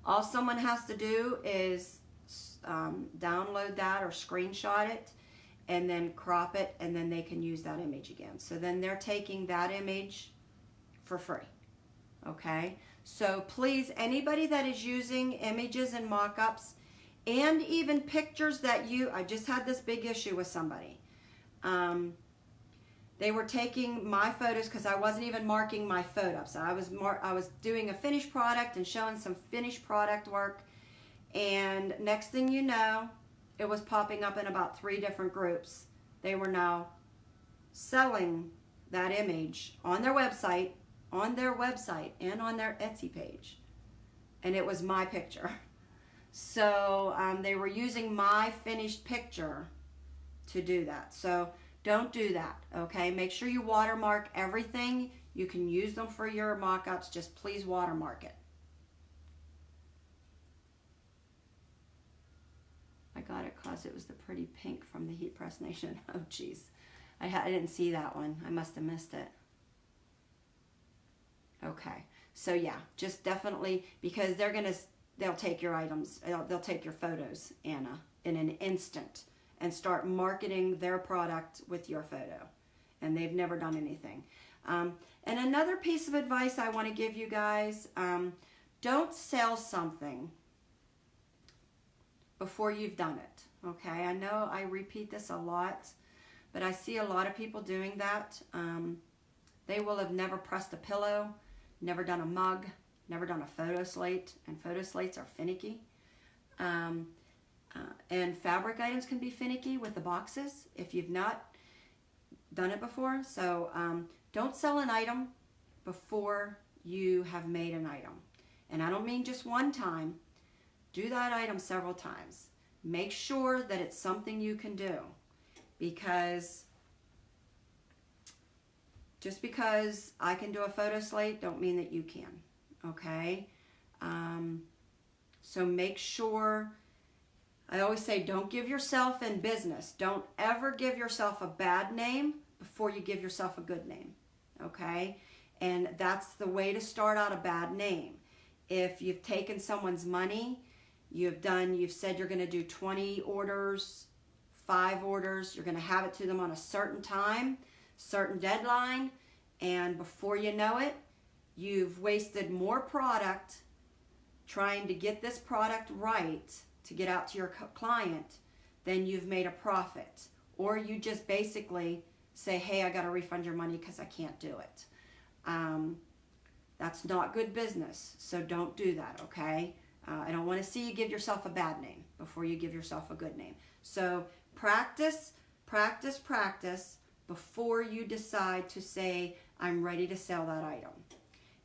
all someone has to do is download that or screenshot it and then crop it, and then they can use that image again. So then they're taking that image for free. Okay, so please, anybody that is using images and mock-ups and even pictures that I just had this big issue with somebody. They were taking my photos because I wasn't even marking my photos. I was doing a finished product and showing some finished product work, and next thing you know, it was popping up in about 3 different groups. They were now selling that image on their website and on their Etsy page, and it was my picture. So they were using my finished picture to do that. So don't do that, okay? Make sure you watermark everything. You can use them for your mock-ups, just please watermark it. I got it because it was the pretty pink from the Heat Press Nation. Oh geez, I didn't see that one. I must have missed it. Okay, so yeah, just definitely, because they'll take your items, they'll take your photos, Anna, in an instant and start marketing their product with your photo, and they've never done anything. And another piece of advice I want to give you guys, don't sell something before you've done it, okay? I know I repeat this a lot, but I see a lot of people doing that. They will have never pressed a pillow, never done a mug, never done a photo slate, and photo slates are finicky. And fabric items can be finicky with the boxes if you've not done it before. So don't sell an item before you have made an item. And I don't mean just one time. Do that item several times. Make sure that it's something you can do, because just because I can do a photo slate don't mean that you can, okay? So make sure, I always say, don't give yourself in business. Don't ever give yourself a bad name before you give yourself a good name, okay? And that's the way to start out a bad name. If you've taken someone's money, you've said you're going to do 20 orders, 5 orders, you're going to have it to them on a certain time, certain deadline, and before you know it, you've wasted more product trying to get this product right to get out to your client than you've made a profit. Or you just basically say, hey, I got to refund your money because I can't do it. That's not good business, so don't do that, okay? I don't want to see you give yourself a bad name before you give yourself a good name. So practice, practice, practice before you decide to say, I'm ready to sell that item.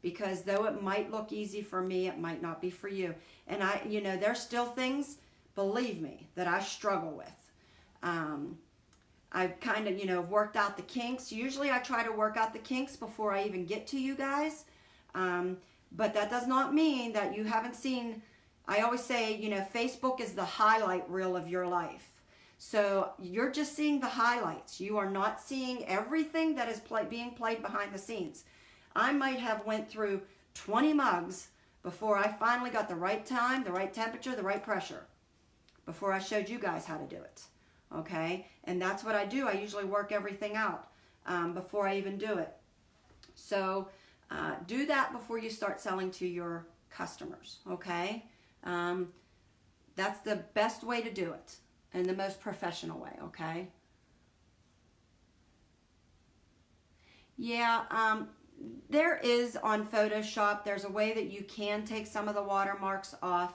Because though it might look easy for me, it might not be for you. And there's still things, believe me, that I struggle with. I've kind of, worked out the kinks. Usually I try to work out the kinks before I even get to you guys. But that does not mean that you haven't seen, I always say, Facebook is the highlight reel of your life. So you're just seeing the highlights. You are not seeing everything that is being played behind the scenes. I might have went through 20 mugs before I finally got the right time, the right temperature, the right pressure, before I showed you guys how to do it. Okay? And that's what I do. I usually work everything out before I even do it. So do that before you start selling to your customers. Okay? That's the best way to do it and the most professional way. Okay? Yeah, there is on Photoshop, there's a way that you can take some of the watermarks off.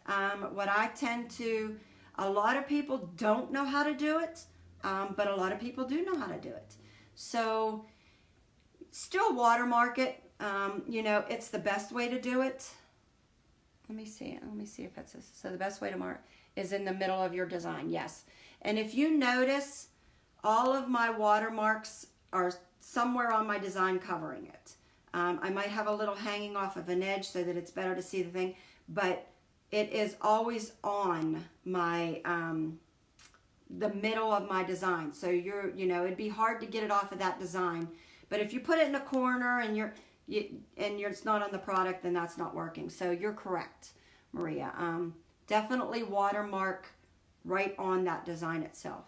What I tend to, a lot of people don't know how to do it, but a lot of people do know how to do it. So still watermark it. It's the best way to do it. Let me see if it's this. So the best way to mark is in the middle of your design, yes. And if you notice, all of my watermarks are somewhere on my design covering it. I might have a little hanging off of an edge so that it's better to see the thing, but it is always on my the middle of my design. So it'd be hard to get it off of that design. But if you put it in a corner and it's not on the product, then that's not working. So you're correct, Maria. Definitely watermark right on that design itself.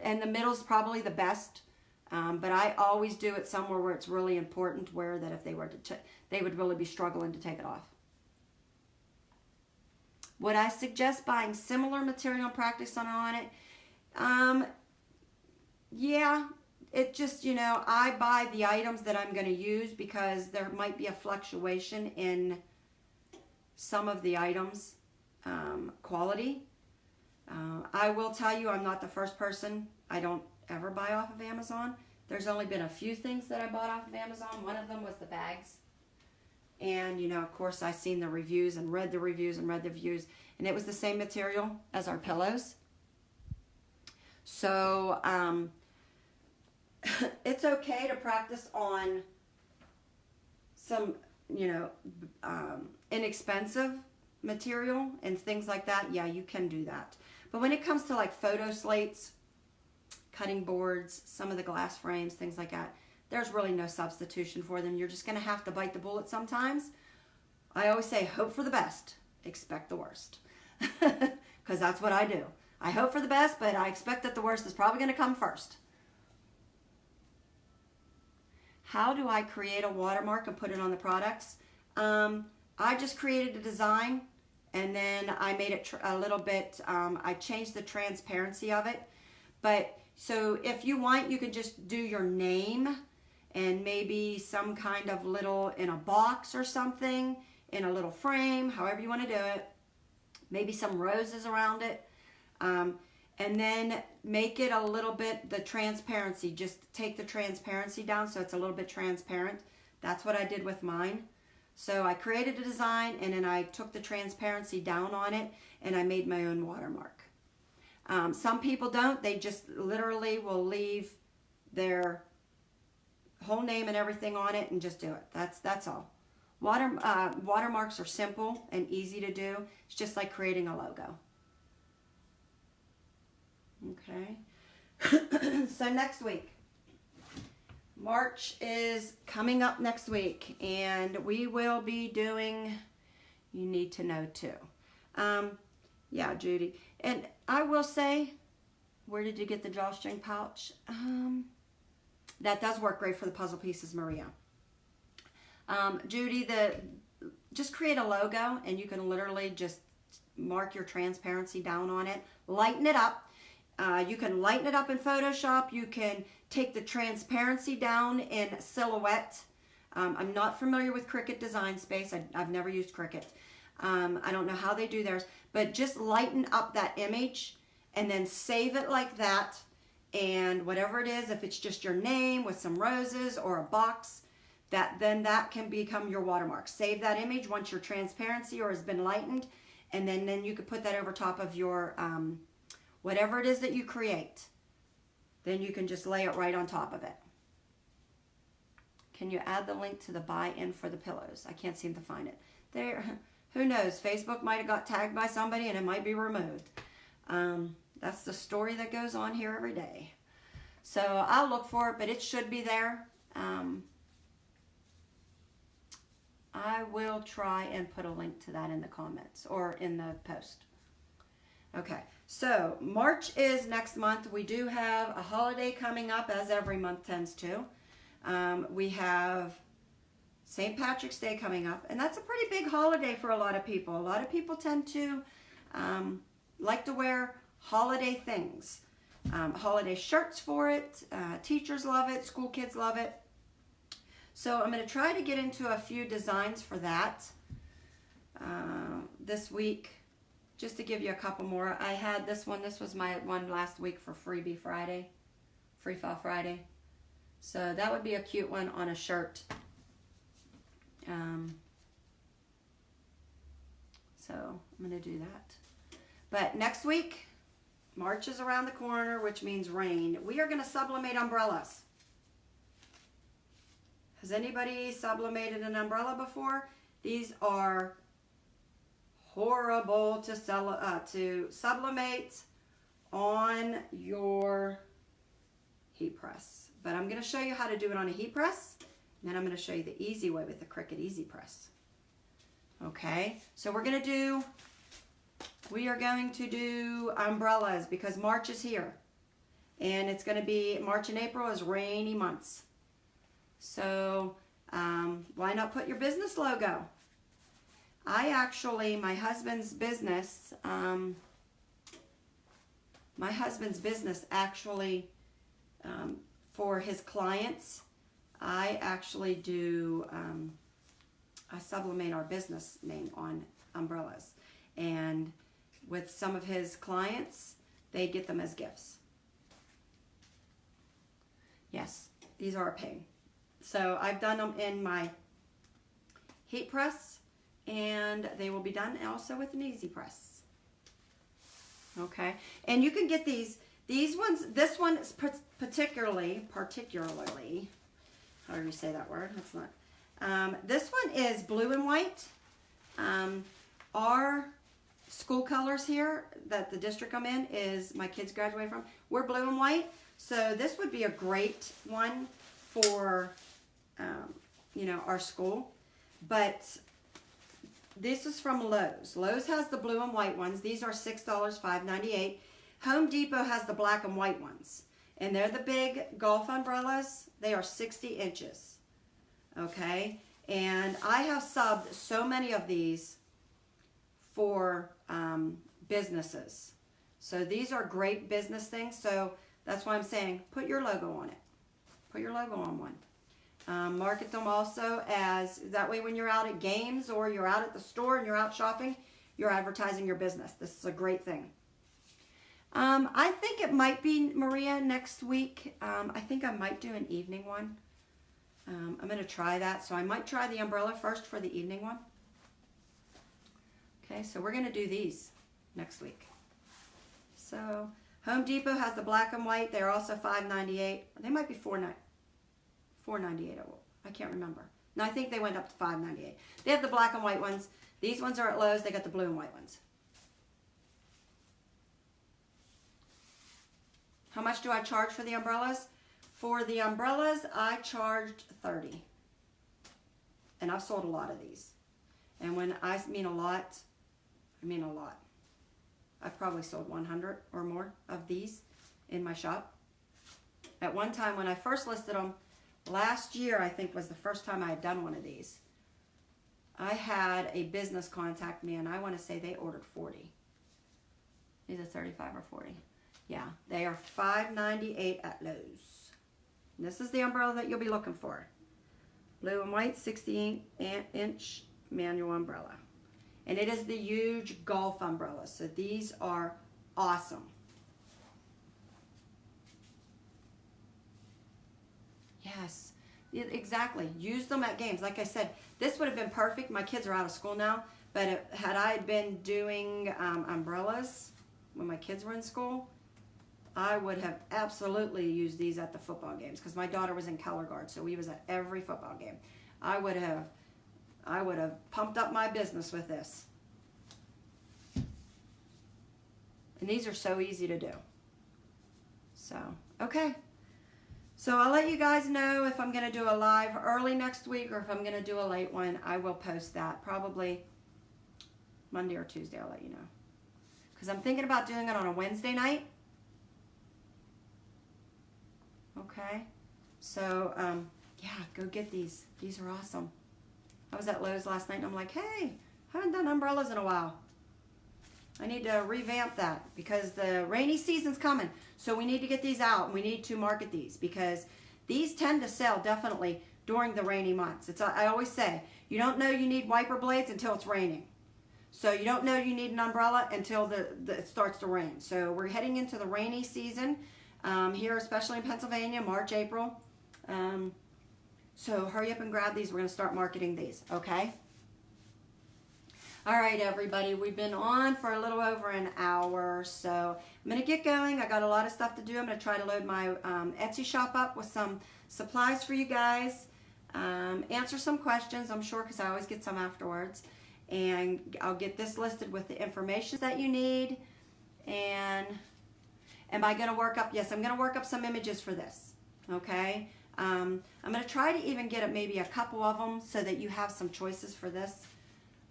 And the middle's probably the best, but I always do it somewhere where it's really important, where that if they were to, they would really be struggling to take it off. Would I suggest buying similar material and practice on it? Yeah, it just, I buy the items that I'm going to use because there might be a fluctuation in some of the items' quality. I will tell you, I'm not the first person. I don't ever buy off of Amazon. There's only been a few things that I bought off of Amazon. One of them was the bags. And, of course, I seen the reviews and read the reviews and read the reviews. And it was the same material as our pillows. So, it's okay to practice on some, inexpensive material and things like that. Yeah, you can do that. But when it comes to like photo slates, cutting boards, some of the glass frames, things like that, there's really no substitution for them. You're just going to have to bite the bullet sometimes. I always say, hope for the best, expect the worst. Because that's what I do. I hope for the best, but I expect that the worst is probably going to come first. How do I create a watermark and put it on the products? I just created a design, and then I made it a little bit, I changed the transparency of it. But so if you want, you can just do your name and maybe some kind of little in a box or something, in a little frame, however you want to do it. Maybe some roses around it. And then make it a little bit, the transparency, just take the transparency down so it's a little bit transparent. That's what I did with mine. So I created a design, and then I took the transparency down on it, and I made my own watermark. Some people don't. They just literally will leave their whole name and everything on it and just do it. That's all. Watermarks are simple and easy to do. It's just like creating a logo. Okay. So next week. March is coming up next week, and we will be doing, you need to know too. Yeah, Judy. And I will say, where did you get the drawstring pouch? That does work great for the puzzle pieces, Maria. Judy, just create a logo, and you can literally just mark your transparency down on it. Lighten it up. You can lighten it up in Photoshop. You can take the transparency down in Silhouette. I'm not familiar with Cricut Design Space. I've never used Cricut. I don't know how they do theirs, but just lighten up that image and then save it like that. And whatever it is, if it's just your name with some roses or a box, then that can become your watermark. Save that image once your transparency or has been lightened, and then you could put that over top of your whatever it is that you create. Then you can just lay it right on top of it. Can you add the link to the buy-in for the pillows? I can't seem to find it. There, who knows? Facebook might have got tagged by somebody and it might be removed. That's the story that goes on here every day. So I'll look for it, but it should be there. I will try and put a link to that in the comments or in the post. Okay, so March is next month. We do have a holiday coming up, as every month tends to. We have St. Patrick's Day coming up, and that's a pretty big holiday for a lot of people. A lot of people tend to like to wear holiday things. Holiday shirts for it. Teachers love it. School kids love it. So I'm going to try to get into a few designs for that this week, just to give you a couple more. I had this one. This was my one last week for Freebie Friday, Free File Friday. So that would be a cute one on a shirt. So I'm going to do that. But next week, March is around the corner, which means rain. We are going to sublimate umbrellas. Has anybody sublimated an umbrella before? These are horrible to sublimate on your heat press. But I'm going to show you how to do it on a heat press. And then I'm going to show you the easy way with the Cricut Easy Press. Okay, so we are going to do umbrellas because March is here. And it's going to be, March and April is rainy months. So why not put your business logo? My husband's business actually, for his clients, I actually do, I sublimate our business name on umbrellas. And with some of his clients, they get them as gifts. Yes, these are a pain. So I've done them in my heat press, and they will be done also with an easy press. Okay, and you can get these ones. This one is particularly, how do you say that word? That's not. This one is blue and white. Our school colors here that the district I'm in is my kids graduated from. We're blue and white. So this would be a great one for, our school. But this is from Lowe's. Lowe's has the blue and white ones. These are $6, $5.98. Home Depot has the black and white ones. And they're the big golf umbrellas. They are 60 inches. Okay? And I have subbed so many of these for businesses. So these are great business things. So that's why I'm saying put your logo on it. Put your logo on one. Market them also as, that way when you're out at games or you're out at the store and you're out shopping, you're advertising your business. This is a great thing. I think it might be, Maria, next week. I think I might do an evening one. I'm going to try that. So I might try the umbrella first for the evening one. Okay, so we're going to do these next week. So Home Depot has the black and white. They're also $5.98. They might be $4.98. I can't remember. No, I think they went up to $5.98. They have the black and white ones. These ones are at Lowe's. They got the blue and white ones. How much do I charge for the umbrellas? For the umbrellas, I charged $30. And I've sold a lot of these. And when I mean a lot, I mean a lot. I've probably sold 100 or more of these in my shop. At one time when I first listed them, last year I think was the first time I had done one of these. I had a business contact me and I want to say they ordered 40. Either 35 or 40. Yeah, they are $5.98 at Lowe's. And this is the umbrella that you'll be looking for. Blue and white 60-inch manual umbrella. And it is the huge golf umbrella. So these are awesome. Yes, exactly. Use them at games. Like I said, this would have been perfect. My kids are out of school now. But had I been doing umbrellas when my kids were in school, I would have absolutely used these at the football games because my daughter was in color guard, so we was at every football game. I would have pumped up my business with this. And these are so easy to do. So, okay. So I'll let you guys know if I'm going to do a live early next week or if I'm going to do a late one. I will post that probably Monday or Tuesday. I'll let you know. Because I'm thinking about doing it on a Wednesday night. Okay. So, yeah, go get these. These are awesome. I was at Lowe's last night and I'm like, hey, haven't done umbrellas in a while. I need to revamp that because the rainy season's coming. So we need to get these out and we need to market these because these tend to sell definitely during the rainy months. I always say, you don't know you need wiper blades until it's raining. So you don't know you need an umbrella until it starts to rain. So we're heading into the rainy season here, especially in Pennsylvania, March, April. So hurry up and grab these. We're going to start marketing these, okay? All right, everybody. We've been on for a little over an hour, so I'm going to get going. I got a lot of stuff to do. I'm going to try to load my Etsy shop up with some supplies for you guys. answer some questions, I'm sure, because I always get some afterwards. And I'll get this listed with the information that you need. And am I going to work up? Yes, I'm going to work up some images for this. Okay. I'm going to try to even get maybe a couple of them so that you have some choices for this.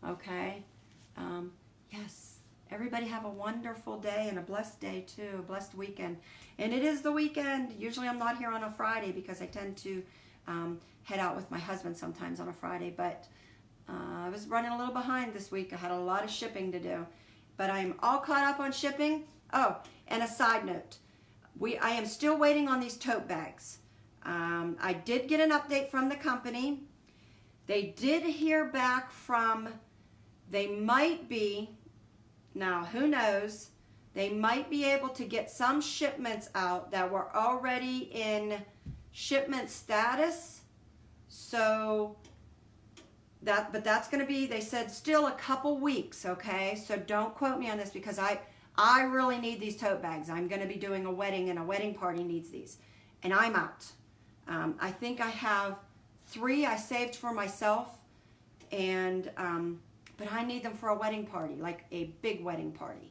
Okay. Yes. Everybody have a wonderful day and a blessed day too, a blessed weekend. And it is the weekend. Usually I'm not here on a Friday because I tend to head out with my husband sometimes on a Friday. But I was running a little behind this week. I had a lot of shipping to do. But I'm all caught up on shipping. Oh, and a side note. I am still waiting on these tote bags. I did get an update from the company. They did hear back from, they might be, now who knows, they might be able to get some shipments out that were already in shipment status. So, but that's going to be, they said, still a couple weeks, okay? So don't quote me on this because I really need these tote bags. I'm going to be doing a wedding and a wedding party needs these. And I'm out. I think I have 3 I saved for myself, and but I need them for a wedding party, like a big wedding party.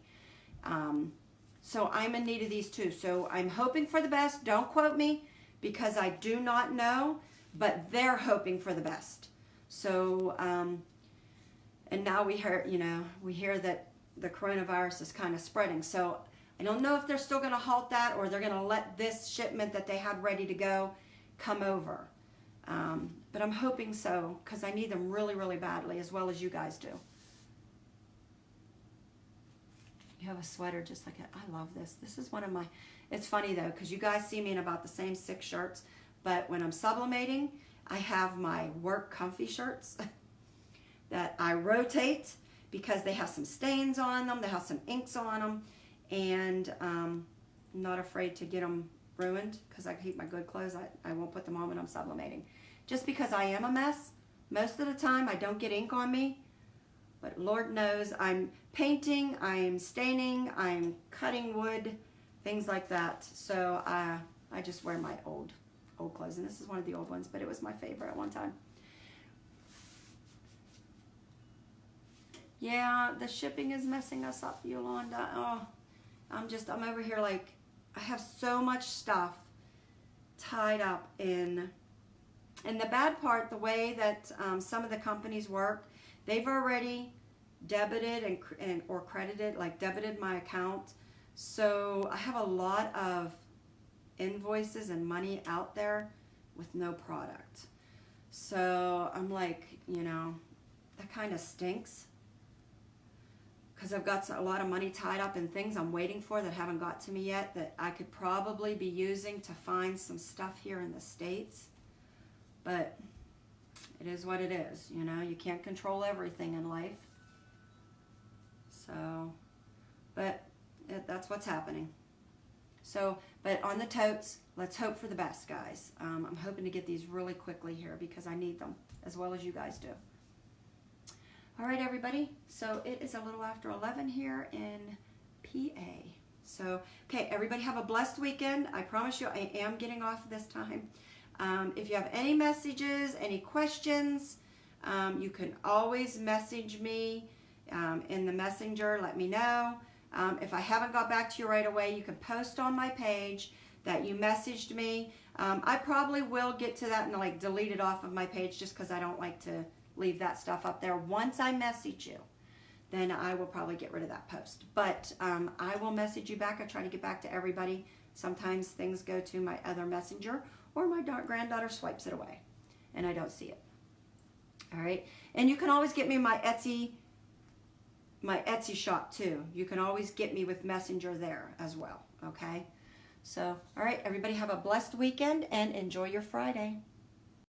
So I'm in need of these too. So I'm hoping for the best. Don't quote me because I do not know, but they're hoping for the best. So, and now we hear that the coronavirus is kind of spreading. So I don't know if they're still going to halt that or they're going to let this shipment that they had ready to go come over. But I'm hoping so because I need them really, really badly, as well as you guys do. You have a sweater just like I love this. This is one of my, it's funny though, because you guys see me in about the same 6 shirts, but when I'm sublimating, I have my work comfy shirts that I rotate because they have some stains on them, they have some inks on them, and I'm not afraid to get them ruined because I keep my good clothes. I won't put them on when I'm sublimating. Just because I am a mess, most of the time I don't get ink on me, but Lord knows I'm painting, I'm staining, I'm cutting wood, things like that. So I just wear my old clothes, and this is one of the old ones, but it was my favorite at one time. Yeah, the shipping is messing us up, Yolanda. Oh, I'm over here like, I have so much stuff tied up in, and the bad part, the way that some of the companies work, they've already debited or credited, like debited my account. So I have a lot of invoices and money out there with no product. So I'm like, that kind of stinks. Because I've got a lot of money tied up in things I'm waiting for that haven't got to me yet that I could probably be using to find some stuff here in the States. But it is what it is, you can't control everything in life. So, but that's what's happening. So, but on the totes, let's hope for the best, guys. I'm hoping to get these really quickly here because I need them as well as you guys do. All right, everybody. So it is a little after 11 here in PA. So, okay, everybody have a blessed weekend. I promise you I am getting off this time. If you have any messages, any questions, you can always message me in the messenger. Let me know. If I haven't got back to you right away, you can post on my page that you messaged me. I probably will get to that and like delete it off of my page just because I don't like to leave that stuff up there. Once I message you, then I will probably get rid of that post. But I will message you back. I try to get back to everybody. Sometimes things go to my other messenger or my granddaughter swipes it away and I don't see it. All right. And you can always get me my Etsy shop too. You can always get me with Messenger there as well. Okay. So, all right, everybody have a blessed weekend and enjoy your Friday.